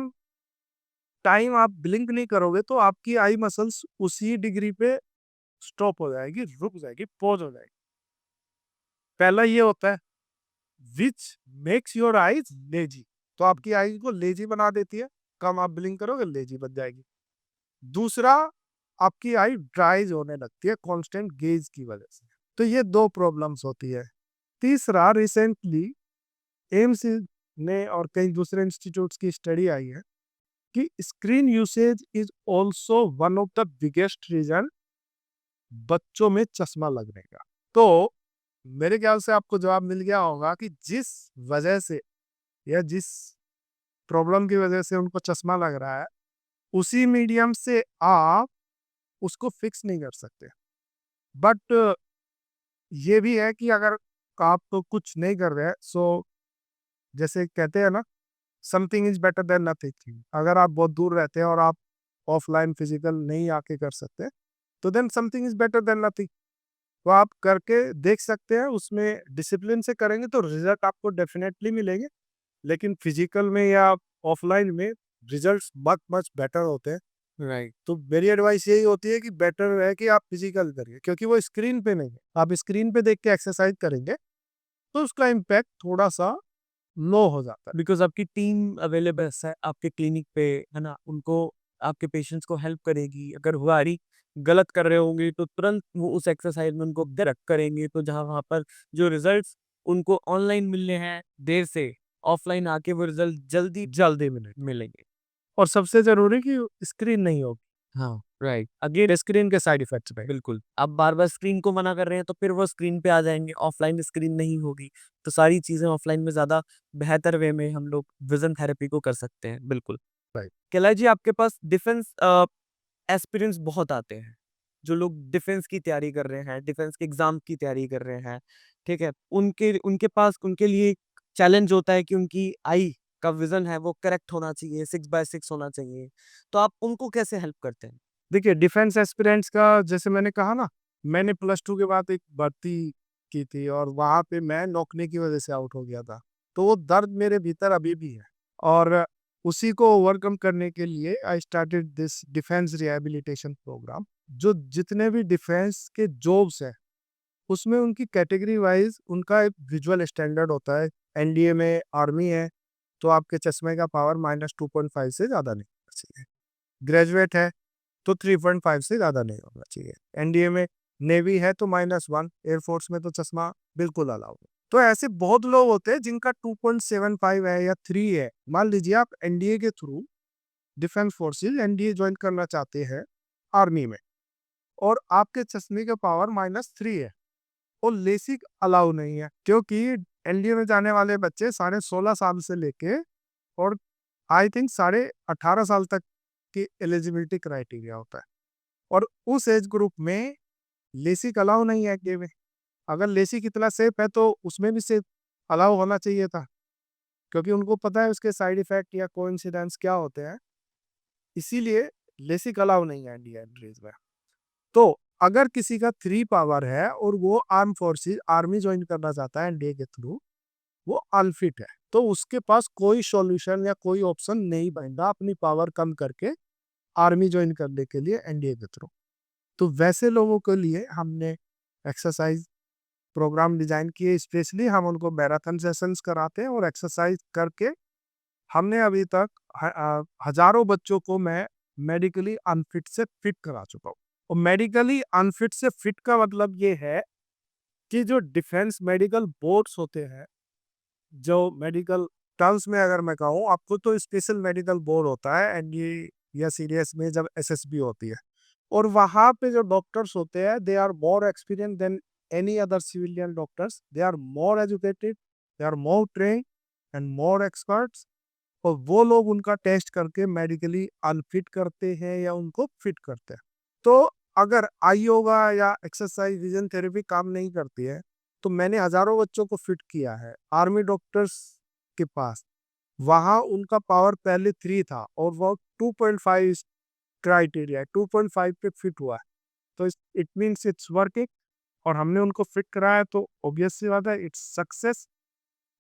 टाइम आप ब्लिंक नहीं करोगे तो आपकी आई मसल्स उसी डिग्री पे स्टॉप हो जाएगी, रुक जाएगी, पॉज हो जाएगी। पहला ये होता है which makes your eyes lazy, तो आपकी आईज को लेजी बना देती है, कम आप ब्लिंक करोगे लेजी बन जाएगी। दूसरा, आपकी आई ड्राइज होने लगती है कांस्टेंट गेज की वजह से। तो ये दो प्रॉब्लम्स होती है। तीसरा, रिसेंटली एम्स ने और कई दूसरे इंस्टीट्यूट्स की स्टडी आई है कि screen usage is also one of the biggest reason बच्चों में चश्मा लगने का। तो मेरे ख्याल से आपको जवाब मिल गया होगा कि जिस वजह से या जिस प्रॉब्लम की वजह से उनको चश्मा लग रहा है, उसी मीडियम से आप उसको फिक्स नहीं कर सकते। बट ये भी है कि अगर आप तो कुछ नहीं कर रहे हैं, सो जैसे कहते हैं ना, something is better than nothing. अगर आप बहुत दूर रहते हैं और आप ऑफलाइन फिजिकल नहीं आके कर सकते, तो then something is better than nothing. तो आप करके देख सकते हैं, उसमें डिसिप्लिन से करेंगे तो रिजल्ट आपको डेफिनेटली मिलेंगे। लेकिन फिजिकल में या ऑफलाइन में रिजल्ट्स मच मच बेटर होते हैं। राइट। तो मेरी एडवाइस यही होती है कि बेटर है कि आप फिजिकल करिए, क्योंकि वो स्क्रीन पे नहीं है। आप स्क्रीन पे देख के एक्सरसाइज करेंगे तो उसका इम्पैक्ट थोड़ा सा लो हो जाता है। बिकॉज आपकी टीम अवेलेबल है आपके क्लिनिक पे, है ना, उनको आपके पेशेंट्स को हेल्प करेगी। अगर वो आरी गलत कर रहे होंगे तो तुरंत वो उस एक्सरसाइज में उनको डायरेक्ट करेंगे, तो जहाँ वहाँ पर जो रिजल्ट्स उनको ऑनलाइन मिलने हैं देर से, ऑफलाइन आके वो रिजल्ट जल्दी जल्दी मिलेंगे। और सबसे जरूरी कि स्क्रीन नहीं होगी। हाँ, राइट। अगेन स्क्रीन के साइड इफेक्ट्स पे। बिल्कुल, आप बार-बार स्क्रीन को मना कर रहे हैं तो फिर वो स्क्रीन पे आ जाएँगे, ऑफलाइन स्क्रीन नहीं होगी, तो सारी चीज़ें ऑफलाइन में ज़्यादा बेहतर वे में हम लोग विज़न थेरेपी को कर सकते हैं, बिल्कुल। Right. कैलाश जी, आपके पास डिफेंस एस्पिरेंट्स बहुत आते हैं, जो लोग डिफेंस की तैयारी कर रहे हैं, डिफेंस के एग्जाम की तैयारी कर रहे हैं, ठीक है? उनके उनके पास उनके लिए चैलेंज होता है कि उनकी आई का विजन है वो करेक्ट होना चाहिए, 6x6 होना चाहिए। तो आप उनको कैसे हेल्प करते हैं? देखिए, डिफेंस एस्पिरेंट्स का जैसे मैंने कहा ना, मैंने +2 के बाद एक भर्ती की थी और वहाँ पे मैं नौकरी की वजह से आउट हो गया था। तो वो दर्द मेरे भीतर अभी भी है और उसी को ओवरकम करने के लिए I started this defence rehabilitation programme. जो जितने भी डिफेंस के जॉब्स हैं, उसमें उनकी कैटेगरी वाइज़ उनका एक विजुअल स्टैंडर्ड होता है। एनडीए में आर्मी है, तो आपके चश्मे का पावर -2.5 से ज़्यादा नहीं होना चाहिए। ग्रेजुएट है, तो 3.5 से ज़्यादा नहीं होना चाहिए। एनडीए में नेवी है तो -1, एयरफोर्स में तो चश्मा बिल्कुल अलाउड है। तो ऐसे बहुत लोग होते हैं जिनका 2.75 है या 3 है। मान लीजिए आप एनडीए के through defence forces NDA join करना चाहते हैं आर्मी में और आपके चश्मे का पावर -3 है और लेसिक अलाउ नहीं है, क्योंकि एनडीए में जाने वाले बच्चे साढ़े 16 साल से लेके और आई थिंक साढ़े 18 साल तक की एलिजिबिलिटी क्राइटेरिया होता है और उस एज ग्रुप में लेसिक अलाउ नहीं है एनडीए में। अगर लेसिक इतना सेफ है तो उसमें भी सेफ अलाउ होना चाहिए था, क्योंकि उनको पता है उसके साइड इफेक्ट या कोइंसिडेंस क्या होते हैं। इसीलिए लेसिक अलाउ नहीं है एनडीए एंट्रीज में। तो अगर किसी का 3 पावर है और वो आर्म फोर्सेस आर्मी ज्वाइन करना चाहता है एनडीए के थ्रू, वो अनफिट है, तो उसके पास कोई सॉल्यूशन या कोई ऑप्शन नहीं बनेगा अपनी पावर कम करके आर्मी ज्वाइन करने के लिए एनडीए के थ्रू। तो वैसे लोगों के लिए हमने एक्सरसाइज प्रोग्राम डिजाइन किए। स्पेशली हम उनको मैराथन सेशंस कराते हैं और एक्सरसाइज करके हमने अभी तक हजारों बच्चों को मैं मेडिकली अनफिट से फिट करा चुका हूँ। और मेडिकली अनफिट से फिट का मतलब ये है कि जो डिफेंस मेडिकल बोर्ड्स होते हैं, जो मेडिकल टर्म्स में अगर मैं कहूँ आपको, तो स्पेशल मेडिकल बोर्ड होता है एनडीए या सीडीएस में जब एसएसबी होती है, और वहाँ पे जो डॉक्टर्स होते हैं they are more experience than any other civilian doctors. They are more educated, they are more train and more experts. और वो लोग उनका टेस्ट करके मेडिकली अनफिट करते हैं या उनको फिट करते हैं। तो अगर आई योगा या एक्सरसाइज विजन थेरेपी काम नहीं करती है, तो मैंने हजारों बच्चों को फिट किया है आर्मी डॉक्टर्स के पास। वहाँ उनका पावर पहले 3 था और वो 2.5 क्राइटेरिया 2.5 पे फिट हुआ है। तो इट मीन्स इट्स वर्किंग और हमने उनको फिट कराया, तो ऑब्वियस सी बात है इट्स सक्सेस।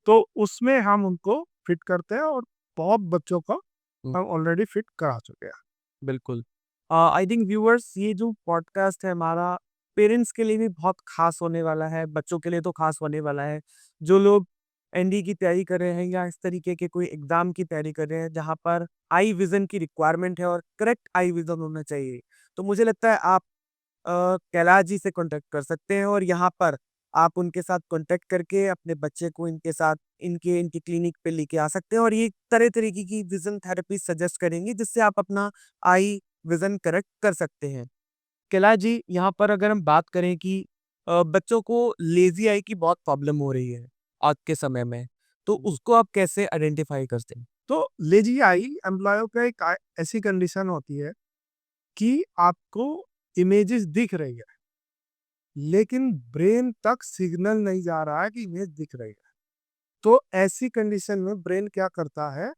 तो उसमें हम उनको फिट करते हैं और बहुत बच्चों को हुँ। हम ऑलरेडी फिट करा चुके हैं। बिल्कुल। आई थिंक व्यूअर्स, ये जो पॉडकास्ट है हमारा पेरेंट्स के लिए भी बहुत खास होने वाला है, बच्चों के लिए तो खास होने वाला है। जो लोग एनडी की तैयारी कर रहे हैं या इस तरीके के कोई एग्ज़ाम की तैयारी कर रहे हैं जहाँ पर आई विज़न की रिक्वायरमेंट है और करेक्ट आई विज़न होना चाहिए। तो मुझे लगता है आप कैलाश जी से कॉन्टैक्ट कर सकते हैं और यहाँ पर आप उनके साथ कॉन्टैक्ट करके अपने बच्चे को इनके साथ इनके क्लिनिक पे लेके आ सकते हैं और ये तरह तरीके की विज़न थेरेपी सजेस्ट करेंगे जिससे आप अपना आई विज़न करेक्ट कर सकते हैं। कैलाश जी, यहाँ पर अगर हम बात करें कि बच्चों को लेज़ी आई की बहुत प्रॉब्लम हो रही है आज के समय में, तो उसको आप कैसे आइडेंटिफ़ाई करते हैं? तो लेजी आई एम्प्लॉयों का एक ऐसी कंडीशन होती है कि आपको इमेजेस दिख रही है, लेकिन ब्रेन तक सिग्नल नहीं जा रहा है कि इमेज दिख रही है। तो ऐसी कंडीशन में ब्रेन क्या करता है,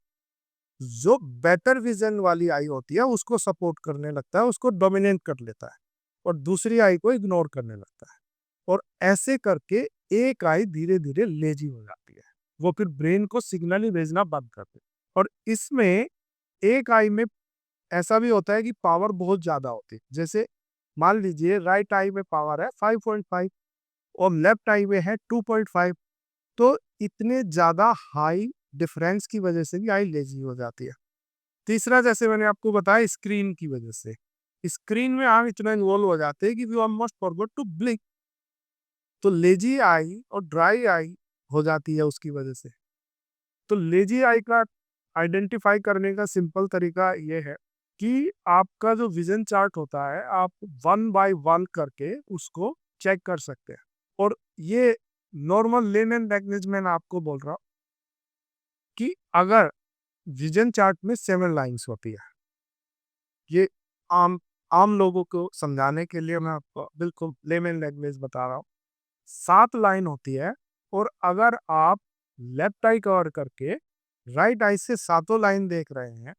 जो बेटर विजन वाली आई होती है उसको सपोर्ट करने लगता है, उसको डोमिनेट कर लेता है और दूसरी आई को इग्नोर करने लगता है। और ऐसे करके एक आई धीरे धीरे लेजी हो जाती है, वो फिर ब्रेन को सिग्नल ही भेजना बंद कर दे। और इसमें एक आई में ऐसा भी होता है कि पावर बहुत ज्यादा होती है। जैसे मान लीजिए राइट आई में पावर है 5.5 और लेफ्ट आई में है 2.5, तो इतने ज्यादा हाई डिफरेंस की वजह से भी आई लेजी हो जाती है। तीसरा, जैसे मैंने आपको बताया, स्क्रीन की वजह से। स्क्रीन में आप इतना इन्वॉल्व हो जाते हैं कि we almost forgot to blink. तो लेजी आई और ड्राई आई हो जाती है उसकी वजह से। तो लेजी आई का आइडेंटिफाई करने का सिंपल तरीका ये है कि आपका जो विजन चार्ट होता है आप 1 बाय 1 करके उसको चेक कर सकते हैं। और ये नॉर्मल लेमैन लैंग्वेज में मैं आपको बोल रहा हूँ कि अगर विजन चार्ट में 7 लाइन्स होती है। ये आम आम लोगों को समझाने के लिए मैं आपको बिल्कुल लेमन लैंग्वेज बता रहा हूँ। 7 लाइन होती है और अगर आप लेफ्ट आई कवर करके राइट आई से सातों लाइन देख रहे हैं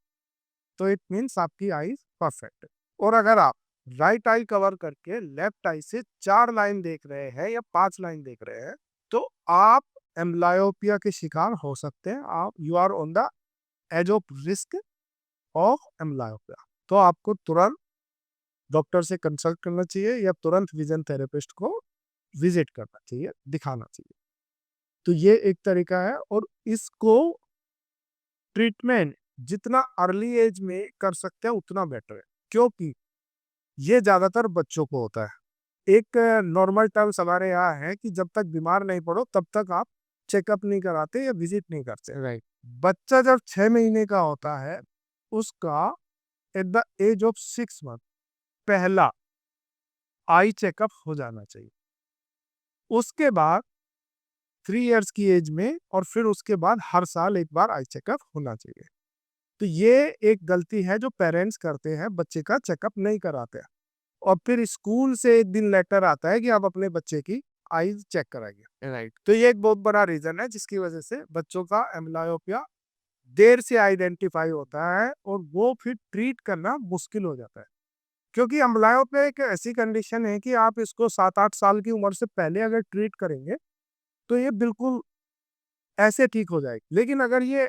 तो इट मीन्स आपकी आईज परफेक्ट है। और अगर आप राइट आई कवर करके लेफ्ट आई से 4 लाइन देख रहे हैं या 5 लाइन देख रहे हैं तो आप एम्ब्लायोपिया के शिकार हो सकते हैं। आप you are on the as of risk of amblyopia. तो आपको तुरंत डॉक्टर से कंसल्ट करना चाहिए या तुरंत विजन थेरेपिस्ट को विजिट करना चाहिए, दिखाना चाहिए। तो ये एक तरीका है और इसको ट्रीटमेंट जितना अर्ली एज में कर सकते हैं उतना बेटर है, क्योंकि ये ज्यादातर बच्चों को होता है। एक नॉर्मल टर्म्स हमारे यहाँ है कि जब तक बीमार नहीं पड़ो तब तक आप चेकअप नहीं कराते या विजिट नहीं करते। राइट। बच्चा जब 6 महीने का होता है उसका at the as of 6 month पहला आई चेकअप हो जाना चाहिए। उसके बाद 3 इयर्स की एज में और फिर उसके बाद हर साल एक बार आई चेकअप होना चाहिए। तो ये एक गलती है जो पेरेंट्स करते हैं, बच्चे का चेकअप नहीं कराते हैं और फिर स्कूल से एक दिन लेटर आता है कि आप अपने बच्चे की आईज चेक कराइए। राइट। तो ये एक बहुत बड़ा रीजन है जिसकी वजह से बच्चों का एम्ब्लायोपिया देर से आइडेंटिफाई होता है और वो फिर ट्रीट करना मुश्किल हो जाता है, क्योंकि एम्ब्लायोपिया एक ऐसी कंडीशन है कि आप इसको 7-8 साल की उम्र से पहले अगर ट्रीट करेंगे तो ये बिल्कुल ऐसे ठीक हो जाएगी। लेकिन अगर ये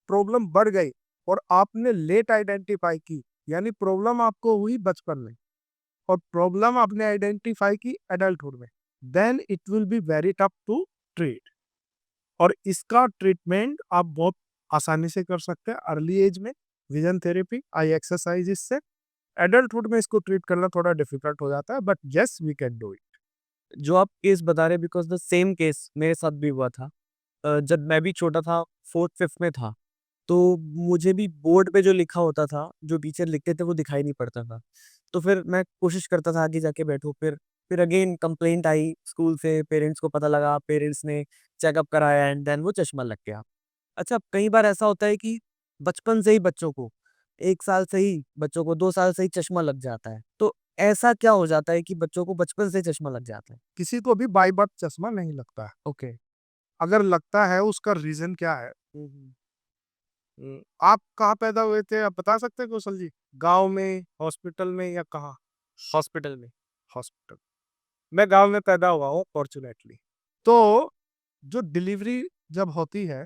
प्रॉब्लम बढ़ गई और आपने लेट आइडेंटिफाई की, यानी प्रॉब्लम आपको हुई बचपन में और प्रॉब्लम आपने आइडेंटिफाई की एडल्टहुड में, then it will be very tough to treat. और इसका ट्रीटमेंट आप बहुत आसानी से कर सकते हैं अर्ली एज में, विजन थेरेपी, आई एक्सरसाइज से। एडल्टहुड में इसको ट्रीट करना थोड़ा डिफिकल्ट हो जाता है, but yes we can do it. जो आप केस बता रहे हैं, बिकॉज़ द सेम केस मेरे साथ भी हुआ था। जब मैं भी छोटा था, 4th-5th में था, तो मुझे भी बोर्ड पे जो लिखा होता था, जो टीचर लिखते थे वो दिखाई नहीं पड़ता था। तो फिर मैं कोशिश करता था आगे जाके बैठूँ, फिर अगेन कंप्लेंट आई स्कूल से, पेरेंट्स को पता लगा, पेरेंट्स ने चेकअप कराया एंड देन वो चश्मा लग गया। अच्छा, कई बार ऐसा होता है कि बचपन से ही बच्चों को 1 साल से ही बच्चों को 2 साल से ही चश्मा लग जाता है। तो ऐसा क्या हो जाता है कि बच्चों को बचपन से ही चश्मा लग जाता है? किसी को भी बाय बर्थ चश्मा नहीं लगता है। ओके। अगर लगता है उसका रीजन क्या है? हुँ, हुँ। आप कहाँ पैदा हुए थे, आप बता सकते हैं कौशल जी? गांव में, हॉस्पिटल में या कहाँ? हॉस्पिटल में। हॉस्पिटल। मैं गांव में पैदा हुआ हूँ फॉर्चुनेटली। तो जो डिलीवरी जब होती है,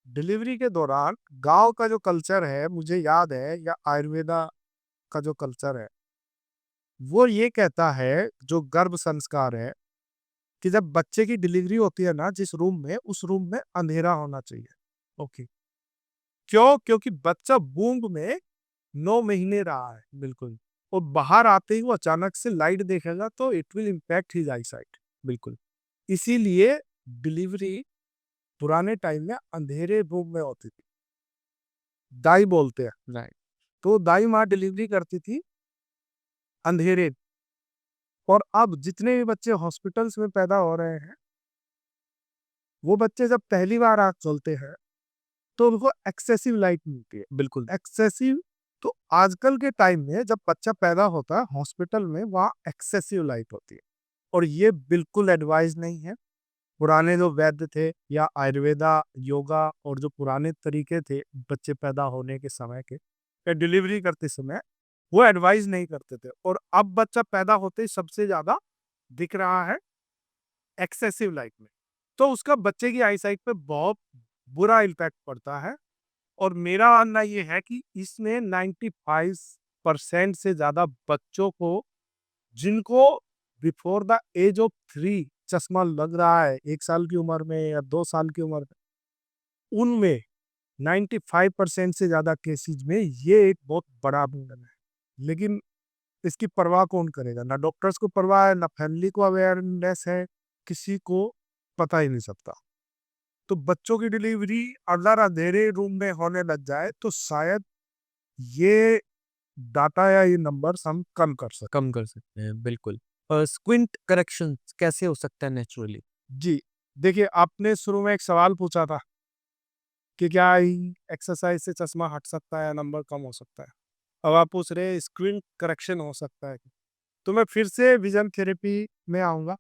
डिलीवरी के दौरान गांव का जो कल्चर है, मुझे याद है, या आयुर्वेदा का जो कल्चर है, वो ये कहता है, जो गर्भ संस्कार है, कि जब बच्चे की डिलीवरी होती है ना, जिस रूम में, उस रूम में अंधेरा होना चाहिए। ओके। क्यों? क्योंकि बच्चा बूंद में 9 महीने रहा है, बिल्कुल, और बाहर आते ही वो अचानक से लाइट देखेगा तो it will impact his I site. बिल्कुल। इसीलिए डिलीवरी पुराने टाइम में अंधेरे रूम में होती थी, दाई बोलते हैं। राइट। तो दाई माँ डिलीवरी करती थी अंधेरे। और अब जितने भी बच्चे हॉस्पिटल्स में पैदा हो रहे हैं, वो बच्चे जब पहली बार आँख खोलते हैं तो उनको एक्सेसिव लाइट मिलती है। बिल्कुल। एक्सेसिव। तो आजकल के टाइम में जब बच्चा पैदा होता है हॉस्पिटल में, वहाँ एक्सेसिव लाइट होती है और ये बिल्कुल एडवाइस नहीं है। पुराने जो वैद्य थे या आयुर्वेदा, योगा और जो पुराने तरीके थे बच्चे पैदा होने के समय के या डिलीवरी करते समय, वो एडवाइस नहीं करते थे। और अब बच्चा पैदा होते ही सबसे ज्यादा दिख रहा है एक्सेसिव लाइट में, तो उसका बच्चे की आईसाइट पे बहुत बुरा इम्पैक्ट पड़ता है। और मेरा मानना ये है कि इसमें 95% से ज्यादा बच्चों को, जिनको बिफोर द एज ऑफ 3 चश्मा लग रहा है, 1 साल की उम्र में या 2 साल की उम्र में, उनमें 95% से ज्यादा केसेस में ये एक बहुत बड़ा प्रॉब्लम है। लेकिन इसकी परवाह कौन करेगा? ना डॉक्टर्स को परवाह है, ना फैमिली को अवेयरनेस है, किसी को पता ही नहीं सकता। तो बच्चों की डिलीवरी अगर अंधेरे रूम में होने लग जाए तो शायद ये डाटा या ये नंबर्स हम कम कर सकते। कम कर सकते हैं, बिल्कुल। स्क्विंट करेक्शन कैसे हो सकता है नेचुरली? जी, देखिए, आपने शुरू में एक सवाल पूछा था कि क्या आई एक्सरसाइज से चश्मा हट सकता है या नंबर कम हो सकता है। अब आप पूछ रहे हैं स्क्रीन करेक्शन हो सकता है, तो मैं फिर से विजन थेरेपी में आऊँगा।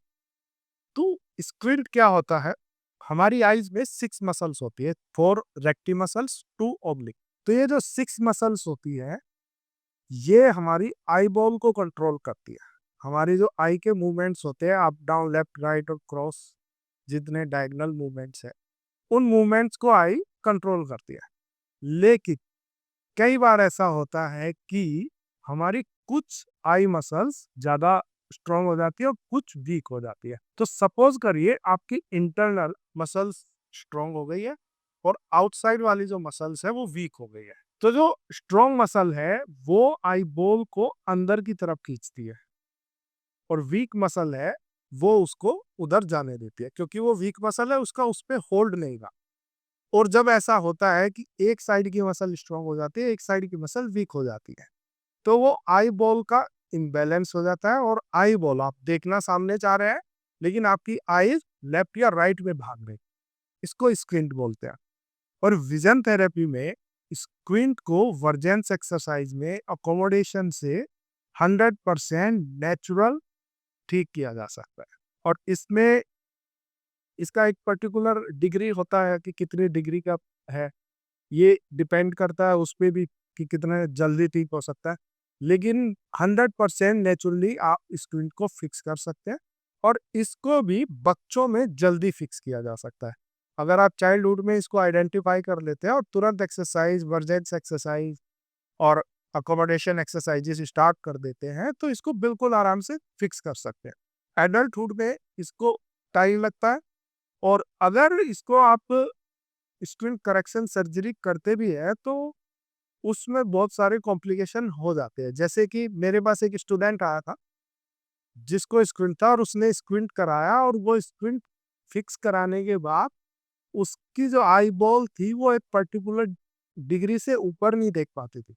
तो स्क्विड क्या होता है, हमारी आईज में 6 मसल्स होती है, 4 रेक्टी मसल्स, 2 ओब्लिक। तो ये जो 6 मसल्स होती है, ये हमारी आई बॉल को कंट्रोल करती है। हमारी जो आई के मूवमेंट्स होते हैं, अप डाउन लेफ्ट राइट और क्रॉस, जितने डायगोनल मूवमेंट्स है, उन मूवमेंट्स को आई कंट्रोल करती है। लेकिन कई बार ऐसा होता है कि हमारी कुछ आई मसल्स ज्यादा स्ट्रांग हो जाती है और कुछ वीक हो जाती है। तो सपोज करिए आपकी इंटरनल मसल्स स्ट्रांग हो गई है और आउटसाइड वाली जो मसल्स है वो वीक हो गई है। तो जो स्ट्रांग मसल है वो आई बॉल को अंदर की तरफ खींचती है और वीक मसल है वो उसको उधर जाने देती है, क्योंकि वो वीक मसल है, उसका उस पर होल्ड नहीं रहा। और जब ऐसा होता है कि एक साइड की मसल स्ट्रांग हो जाती है, एक साइड की मसल वीक हो जाती है, तो वो आई बॉल का इम्बैलेंस हो जाता है और आई बॉल आप देखना सामने चाह रहे हैं, लेकिन आपकी आईज लेफ्ट या राइट में भाग रही। इसको स्क्विंट बोलते हैं। और विजन थेरेपी में स्क्विंट को वर्जेंस एक्सरसाइज में अकोमोडेशन से 100% नेचुरल ठीक किया जा सकता है। और इसमें इसका एक पर्टिकुलर डिग्री होता है कि कितनी डिग्री का है, ये डिपेंड करता है उस पे भी कि कितने जल्दी ठीक हो सकता है। लेकिन 100% नेचुरली आप स्क्रीन को फिक्स कर सकते हैं और इसको भी बच्चों में जल्दी फिक्स किया जा सकता है। अगर आप चाइल्डहुड में इसको आइडेंटिफाई कर लेते हैं और तुरंत एक्सरसाइज, वर्जेंस एक्सरसाइज और अकोमोडेशन एक्सरसाइजेस स्टार्ट कर देते हैं, तो इसको बिल्कुल आराम से फिक्स कर सकते हैं। एडल्टहुड में इसको टाइम लगता है, और अगर इसको आप स्क्रीन करेक्शन सर्जरी करते भी है तो उसमें बहुत सारे कॉम्प्लिकेशन हो जाते हैं। जैसे कि मेरे पास एक स्टूडेंट आया था जिसको स्क्विंट था और उसने स्क्विंट कराया, और वो स्क्विंट फिक्स कराने के बाद उसकी जो आई बॉल थी वो एक पर्टिकुलर डिग्री से ऊपर नहीं देख पाती थी।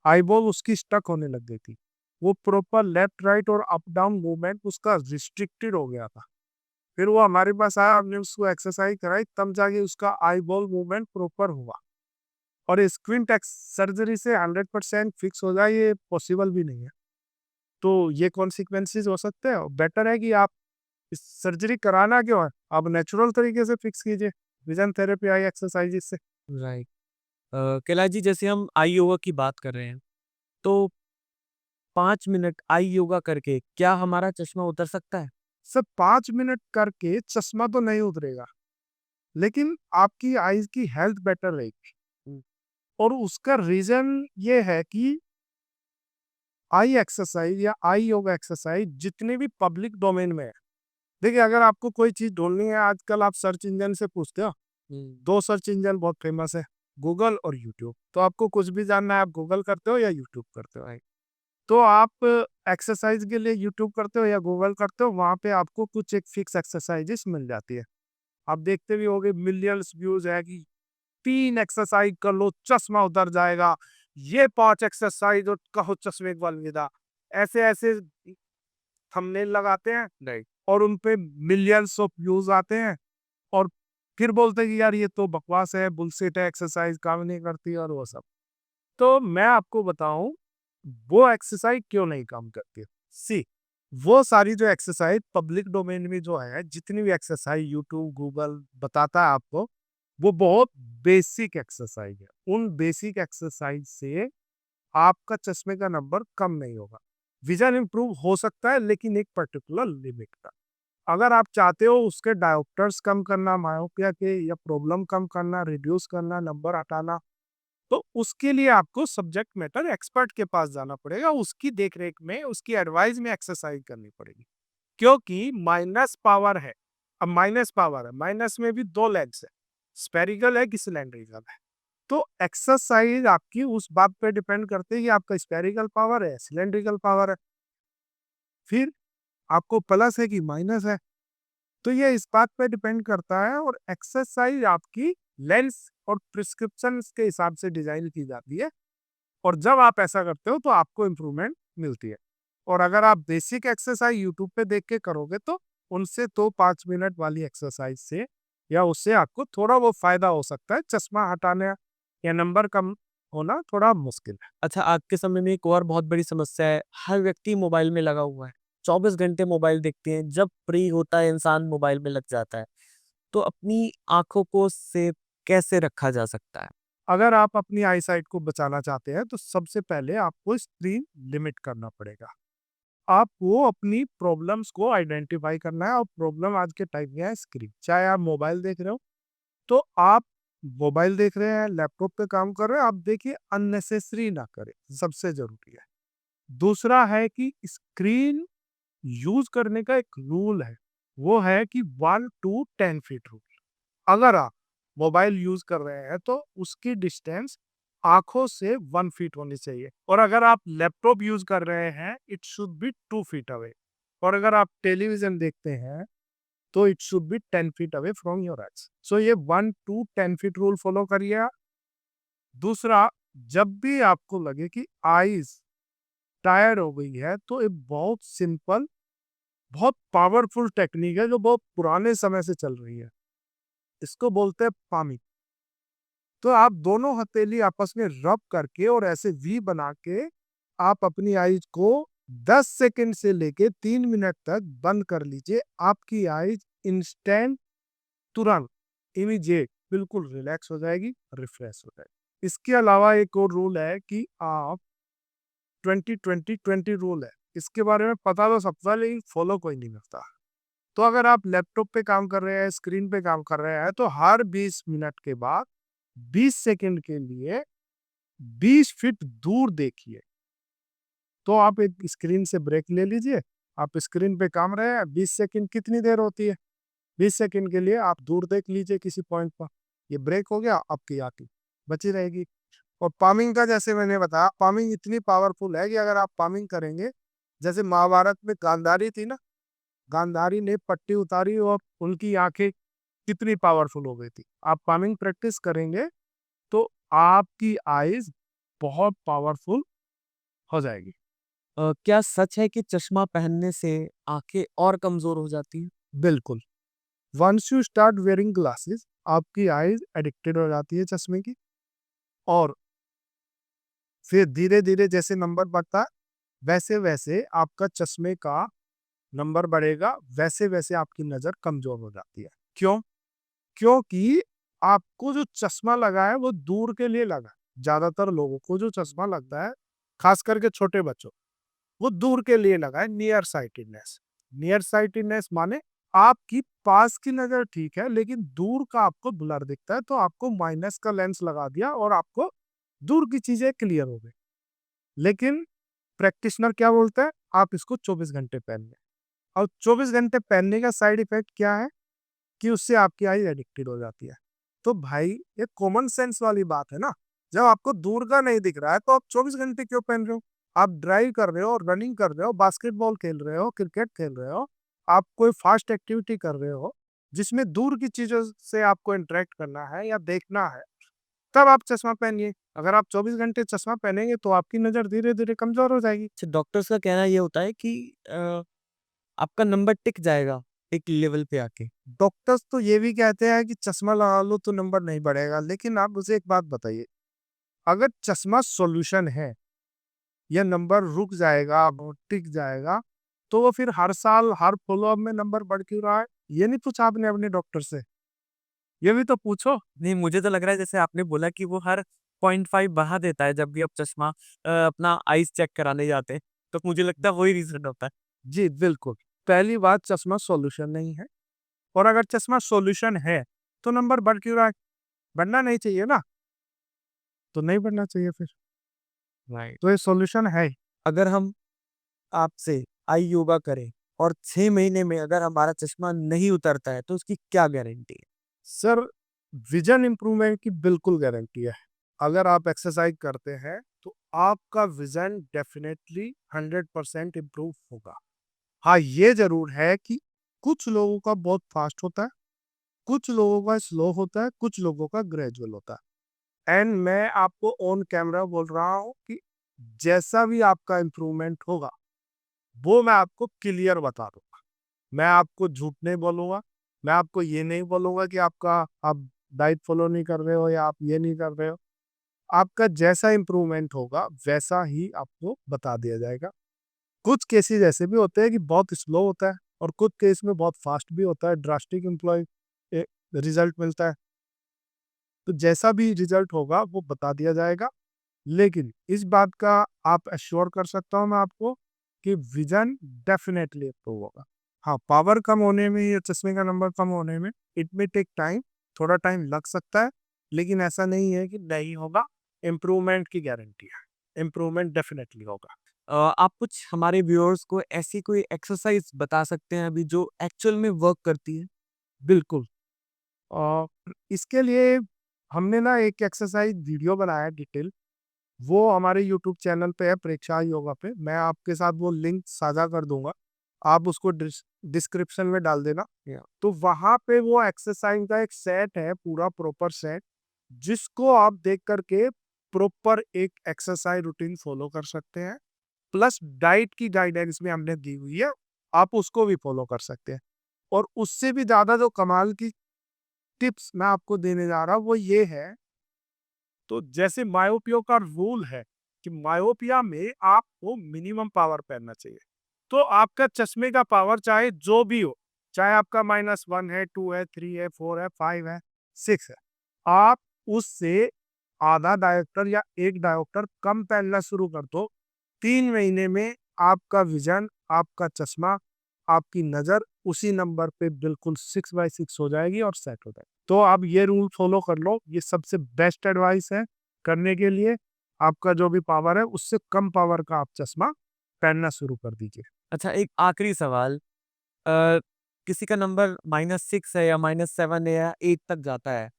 आई बॉल उसकी स्टक होने लग गई थी। वो प्रॉपर लेफ्ट राइट और अप डाउन मूवमेंट उसका रिस्ट्रिक्टेड हो गया था। फिर वो हमारे पास आया, हमने उसको एक्सरसाइज कराई, तब जाके उसका आई बॉल मूवमेंट प्रॉपर हुआ। और स्क्विंट सर्जरी से 100% फिक्स हो जाए ये पॉसिबल भी नहीं है। तो ये कॉन्सिक्वेंसेस हो सकते हैं। बेटर है कि आप इस सर्जरी कराना क्यों है, आप नेचुरल तरीके से फिक्स कीजिए विजन थेरेपी आई एक्सरसाइजेस से। राइट। कैलाश जी, जैसे हम आई योगा की बात कर रहे हैं, तो 5 मिनट आई योगा करके क्या हमारा चश्मा उतर सकता है? सिर्फ 5 मिनट करके चश्मा तो नहीं उतरेगा, लेकिन आपकी आईज की हेल्थ बेटर रहेगी। और उसका रीजन ये है कि आई एक्सरसाइज या आई योगा एक्सरसाइज जितने भी पब्लिक डोमेन में है, देखिए अगर आपको कोई चीज ढूंढनी है, आजकल आप सर्च इंजन से पूछते हो। दो सर्च इंजन बहुत फेमस है, गूगल और यूट्यूब। तो आपको कुछ भी जानना है, आप गूगल करते हो या यूट्यूब करते हो। तो आप एक्सरसाइज के लिए यूट्यूब करते हो या गूगल करते हो, वहां पे आपको कुछ एक फिक्स एक्सरसाइजेस मिल जाती है। आप देखते भी होगे मिलियंस व्यूज है कि 3 एक्सरसाइज कर लो चश्मा उतर जाएगा, ये 5 एक्सरसाइज और कहो चश्मे को अलविदा। ऐसे ऐसे थंबनेल लगाते हैं नहीं, और उन पे मिलियंस ऑफ व्यूज आते हैं, और फिर बोलते हैं कि यार ये तो बकवास है, बुलशिट है, एक्सरसाइज काम नहीं करती और वो सब। तो मैं आपको बताऊं वो एक्सरसाइज क्यों नहीं काम करती। सी, वो सारी जो एक्सरसाइज पब्लिक डोमेन में जो है, जितनी भी एक्सरसाइज यूट्यूब गूगल बताता है आपको, वो बहुत बेसिक एक्सरसाइज है। उन बेसिक एक्सरसाइज से आपका चश्मे का नंबर कम नहीं होगा। विजन इंप्रूव हो सकता है, लेकिन एक पर्टिकुलर लिमिट का। अगर आप चाहते हो उसके डायोप्टर्स कम करना, मायोपिया के या प्रॉब्लम कम करना, रिड्यूस करना, नंबर हटाना, तो उसके लिए आपको सब्जेक्ट मैटर एक्सपर्ट के पास जाना पड़ेगा। उसकी देखरेख में, उसकी एडवाइस में एक्सरसाइज करनी पड़ेगी, क्योंकि माइनस पावर है। अब माइनस पावर है, माइनस में भी 2 लेग्स है, स्पेरिकल है कि सिलेंड्रिकल है। तो एक्सरसाइज आपकी उस बात पे डिपेंड करती है कि आपका स्पेरिकल पावर है, सिलेंड्रिकल पावर है, फिर आपको प्लस है कि माइनस है। तो ये इस बात पे डिपेंड करता है, और एक्सरसाइज आपकी लेंस और प्रिस्क्रिप्शन के हिसाब से डिजाइन की जाती है। और जब आप ऐसा करते हो तो आपको इम्प्रूवमेंट मिलती है। और अगर आप बेसिक एक्सरसाइज यूट्यूब पे देख के करोगे तो उनसे तो 5 मिनट वाली एक्सरसाइज से या उससे आपको थोड़ा वो फायदा हो सकता है। चश्मा हटाने या नंबर कम होना थोड़ा मुश्किल है। अच्छा, आज के समय में एक और बहुत बड़ी समस्या है, हर व्यक्ति मोबाइल में लगा हुआ है। 24 घंटे मोबाइल देखते हैं, जब फ्री होता है इंसान मोबाइल में लग जाता है। तो अपनी आँखों को सेफ कैसे रखा जा सकता है? अगर आप अपनी आई साइट को बचाना चाहते हैं तो सबसे पहले आपको स्क्रीन लिमिट करना पड़ेगा। आपको अपनी प्रॉब्लम्स को आइडेंटिफाई करना है और प्रॉब्लम आज के टाइम में है स्क्रीन। चाहे आप मोबाइल देख रहे हो, तो आप मोबाइल देख रहे हैं, लैपटॉप पे काम कर रहे हैं, आप देखिए अननेसेसरी ना करें, सबसे ज़रूरी है। दूसरा है कि स्क्रीन यूज़ करने का एक रूल है, वो है कि 1 टू 10 फीट रूल। अगर आप मोबाइल यूज़ कर रहे हैं तो उसकी डिस्टेंस आँखों से 1 फीट होनी चाहिए और अगर आप लैपटॉप यूज़ कर रहे हैं, it should be 2 feet away और अगर आप टेलीविज़न देखते हैं, तो it should be 10 feet away from your eyes. So ये 1 टू 10 फीट रूल फॉलो करिए आप। दूसरा, जब भी आपको लगे कि आइज़ टायर्ड हो गई है, तो एक बहुत सिंपल, बहुत पावरफुल टेक्निक है जो बहुत पुराने समय से चल रही है। इसको बोलते हैं पामिंग। तो आप दोनों हथेली आपस में रब करके और ऐसे वी बना के आप अपनी आईज को 10 सेकंड से लेके 3 मिनट तक बंद कर लीजिए। आपकी आईज इंस्टेंट, तुरंत, इमीडिएट बिल्कुल रिलैक्स हो जाएगी, रिफ्रेश हो जाएगी। इसके अलावा एक और रूल है कि आप 20-20-20 रूल है। इसके बारे में पता तो सबका, लेकिन फॉलो कोई नहीं करता। तो अगर आप लैपटॉप पे काम कर रहे हैं, स्क्रीन पे काम कर रहे हैं, तो हर 20 मिनट के बाद 20 सेकंड के लिए 20 फीट दूर देखिए। तो आप एक स्क्रीन से ब्रेक ले लीजिए। आप स्क्रीन पे काम रहे हैं, 20 सेकंड कितनी देर होती है? 20 सेकंड के लिए आप दूर देख लीजिए किसी पॉइंट पर। ये ब्रेक हो गया, आपकी आंखें बची रहेगी। और पामिंग का जैसे मैंने बताया, पामिंग इतनी पावरफुल है कि अगर आप पामिंग करेंगे, जैसे महाभारत में गांधारी थी ना, गांधारी ने पट्टी उतारी और उनकी आंखें कितनी पावरफुल हो गई थी। आप पामिंग प्रैक्टिस करेंगे तो आपकी आईज बहुत पावरफुल हो जाएगी। क्या सच है कि चश्मा पहनने से आँखें और कमज़ोर हो जाती हैं? बिल्कुल। Once you start wearing glasses, आपकी आईज एडिक्टेड हो जाती है चश्मे की और फिर धीरे-धीरे जैसे नंबर बढ़ता है, वैसे-वैसे आपका चश्मे का नंबर बढ़ेगा, वैसे-वैसे आपकी नज़र कमज़ोर हो जाती है। क्यों? क्योंकि आपको जो चश्मा लगा है वो दूर के लिए लगा है। ज़्यादातर लोगों को जो चश्मा लगता है, खास करके छोटे बच्चों, वो दूर के लिए लगा है, नियर साइटेडनेस। नियर साइटेडनेस माने आपकी पास की नज़र ठीक है, लेकिन दूर का आपको ब्लर दिखता है, तो आपको माइनस का लेंस लगा दिया और आपको दूर की चीज़ें क्लियर हो गई। लेकिन प्रैक्टिशनर क्या बोलता है? आप इसको 24 घंटे पहनिए और 24 घंटे पहनने का साइड इफ़ेक्ट क्या है? कि उससे आपकी आई एडिक्टेड हो जाती है। तो भाई, ये कॉमन सेंस वाली बात है ना। जब आपको दूर का नहीं दिख रहा है तो आप 24 घंटे क्यों पहन रहे हो? आप ड्राइव कर रहे हो, रनिंग कर रहे हो, बास्केटबॉल खेल रहे हो, क्रिकेट खेल रहे हो, आप कोई फास्ट एक्टिविटी कर रहे हो जिसमें दूर की चीजों से आपको इंटरेक्ट करना है या देखना है, तब आप चश्मा पहनिए। अगर आप 24 घंटे चश्मा पहनेंगे तो आपकी नजर धीरे धीरे कमजोर हो जाएगी। अच्छा, डॉक्टर्स का कहना ये होता है कि आपका नंबर टिक जाएगा एक लेवल पे आके। डॉक्टर्स तो ये भी कहते हैं कि चश्मा लगा लो तो नंबर नहीं बढ़ेगा, लेकिन आप मुझे एक बात बताइए, अगर चश्मा सॉल्यूशन है, या नंबर रुक जाएगा, वो टिक जाएगा, तो वो फिर हर साल हर फॉलोअप में नंबर बढ़ क्यों रहा है? ये नहीं पूछा आपने अपने डॉक्टर से? ये भी तो पूछो। नहीं, मुझे तो लग रहा है जैसे आपने बोला कि वो हर 0.5 बढ़ा देता है जब भी आप चश्मा अपना आईज़ चेक कराने जाते हैं, तो मुझे लगता है वही रीज़न होता है। जी, बिल्कुल। पहली बात, चश्मा सॉल्यूशन नहीं है और अगर चश्मा सॉल्यूशन है, तो नंबर बढ़ क्यों रहा है? बढ़ना नहीं चाहिए ना, तो नहीं बढ़ना चाहिए फिर। राइट। तो ये सॉल्यूशन है ही। अगर हम आपसे आई योगा करें और 6 महीने में अगर हमारा चश्मा नहीं उतरता है, तो उसकी क्या गारंटी है? सर, विजन इंप्रूवमेंट की बिल्कुल गारंटी है। अगर आप एक्सरसाइज करते हैं, तो आपका विजन डेफिनेटली 100% इम्प्रूव होगा। हाँ, ये ज़रूर है कि कुछ लोगों का बहुत फास्ट होता है, कुछ लोगों का स्लो होता है, कुछ लोगों का ग्रेजुअल होता है। एंड मैं आपको ऑन कैमरा बोल रहा हूँ कि जैसा भी आपका इम्प्रूवमेंट होगा, वो मैं आपको क्लियर बता दूंगा। मैं आपको झूठ नहीं बोलूँगा, मैं आपको ये नहीं बोलूँगा कि आप डाइट फ़ॉलो नहीं कर रहे हो या आप ये नहीं कर रहे हो। आपका जैसा इम्प्रूवमेंट होगा, वैसा ही आपको बता दिया जाएगा। कुछ केसेज़ ऐसे भी होते हैं कि बहुत स्लो होता है और कुछ केस में बहुत फ़ास्ट भी होता है, ड्रास्टिक रिज़ल्ट मिलता है। तो जैसा भी रिज़ल्ट होगा वो बता दिया जाएगा। लेकिन इस बात का आप एश्योर कर सकता हूँ मैं आपको कि विज़न डेफ़िनेटली इम्प्रूव होगा। हाँ, पावर कम होने में या चश्मे का नंबर कम होने में इट मे टेक टाइम, थोड़ा टाइम लग सकता है, लेकिन ऐसा नहीं है कि नहीं होगा, इम्प्रूवमेंट की गारंटी है। इम्प्रूवमेंट डेफ़िनेटली होगा। आप कुछ हमारे व्यूअर्स को ऐसी कोई एक्सरसाइज बता सकते हैं अभी जो एक्चुअल में वर्क करती है? बिल्कुल। अ, इसके लिए हमने ना एक एक्सरसाइज़ वीडियो बनाया है डिटेल, वो हमारे यूट्यूब चैनल पे है प्रेक्षा योगा पे। मैं आपके साथ वो लिंक साझा कर दूँगा। आप उसको डिस्क्रिप्शन में डाल देना। तो वहाँ पे वो एक्सरसाइज का एक सेट है, पूरा प्रॉपर सेट, जिसको आप देख कर के प्रॉपर एक एक्सरसाइज रूटीन फॉलो कर सकते हैं। प्लस डाइट की गाइडेंस भी हमने दी हुई है, आप उसको भी फॉलो कर सकते हैं। और उससे भी ज़्यादा जो कमाल की टिप्स मैं आपको देने जा रहा हूँ वो ये है, तो जैसे मायोपिया का रूल है कि मायोपिया में आपको मिनिमम पावर पहनना चाहिए। तो आपका चश्मे का पावर चाहे जो भी हो, चाहे आपका -1 है, 2 है, 3 है, 4 है, 5 है, 6 है, आप उससे आधा डायोप्टर या 1 डायोप्टर कम पहनना शुरू कर दो। 3 महीने में आपका विज़न, आपका चश्मा, आपकी नज़र उसी नंबर पे बिल्कुल 6/6 हो जाएगी और सेट हो जाएगी। तो आप ये रूल फ़ॉलो कर लो, ये सबसे बेस्ट एडवाइस है करने के लिए। आपका जो भी पावर है, उससे कम पावर का आप चश्मा पहनना शुरू कर दीजिए। अच्छा, एक आखिरी सवाल। अ, किसी का नंबर -6 है या -7 है या 8 तक जाता है,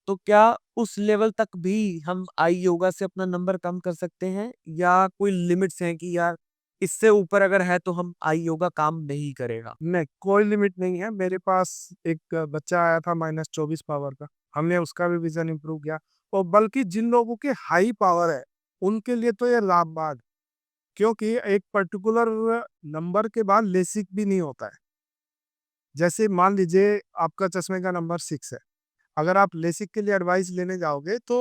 तो क्या उस लेवल तक भी हम आई योगा से अपना नंबर कम कर सकते हैं? या कोई लिमिट्स हैं कि यार इससे ऊपर अगर है तो हम आई योगा काम नहीं करेगा? नहीं, कोई लिमिट नहीं है। मेरे पास एक बच्चा आया था -24 पावर का, हमने उसका भी विज़न इम्प्रूव किया। और बल्कि जिन लोगों के हाई पावर है, उनके लिए तो ये लाभदायक, क्योंकि एक पर्टिकुलर नंबर के बाद लेसिक भी नहीं होता है। जैसे मान लीजिए आपका चश्मे का नंबर 6 है, अगर आप लेसिक के लिए एडवाइस लेने जाओगे तो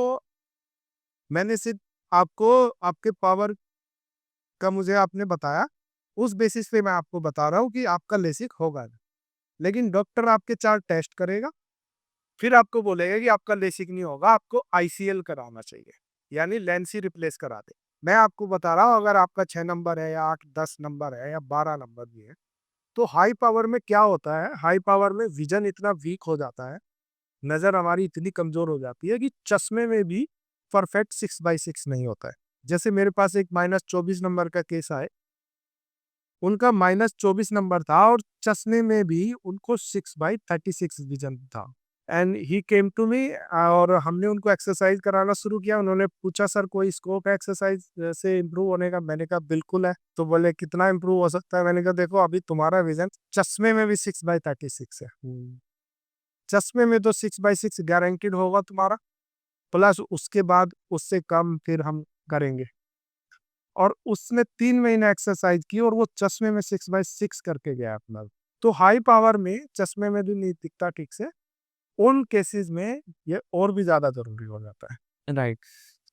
मैंने सिर्फ़ आपको आपके पावर का मुझे आपने बताया, उस बेसिस पे मैं आपको बता रहा हूँ कि आपका लेसिक होगा। लेकिन डॉक्टर आपके 4 टेस्ट करेगा, फिर आपको बोलेगा कि आपका लेसिक नहीं होगा, आपको आईसीएल कराना चाहिए, यानी लेंस ही रिप्लेस करा दे। मैं आपको बता रहा हूँ, अगर आपका 6 नंबर है या 8, 10 नंबर है या 12 नंबर भी है, तो हाई पावर में क्या होता है, हाई पावर में विज़न इतना वीक हो जाता है, नज़र हमारी इतनी कमज़ोर हो जाती है कि चश्मे में भी परफेक्ट 6/6 नहीं होता है। जैसे मेरे पास एक -24 नंबर का केस आए, उनका -24 नंबर था और चश्मे में भी उनको 6/36 विज़न था। And he came to me और हमने उनको एक्सरसाइज़ कराना शुरू किया। उन्होंने पूछा, "सर कोई स्कोप है एक्सरसाइज़ से इम्प्रूव होने का?" मैंने कहा, "बिल्कुल है।" तो बोले, "कितना इम्प्रूव हो सकता है?" मैंने कहा, "देखो अभी तुम्हारा विज़न चश्मे में भी 6/36 है। चश्मे में तो 6/6 गारंटीड होगा तुम्हारा, प्लस उसके बाद उससे कम फिर हम करेंगे।" और उसने 3 महीने एक्सरसाइज की और वो चश्मे में 6/6 करके गया अपना। तो हाई पावर में चश्मे में भी नहीं दिखता ठीक से, उन केसेज़ में ये और भी ज़्यादा ज़रूरी हो जाता है। राइट।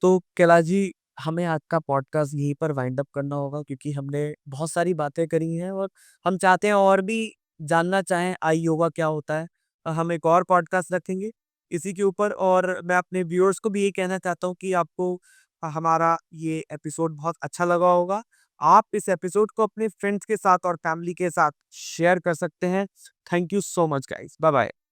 तो कैलाश जी, हमें आज का पॉडकास्ट यहीं पर वाइंड अप करना होगा क्योंकि हमने बहुत सारी बातें करी हैं और हम चाहते हैं और भी जानना चाहें आई योगा क्या होता है। हम एक और पॉडकास्ट रखेंगे इसी के ऊपर और मैं अपने व्यूअर्स को भी ये कहना चाहता हूँ कि आपको हमारा ये एपिसोड बहुत अच्छा लगा होगा। आप इस एपिसोड को अपने फ्रेंड्स के साथ और फैमिली के साथ शेयर कर सकते हैं। Thank you so much guys. Bye bye.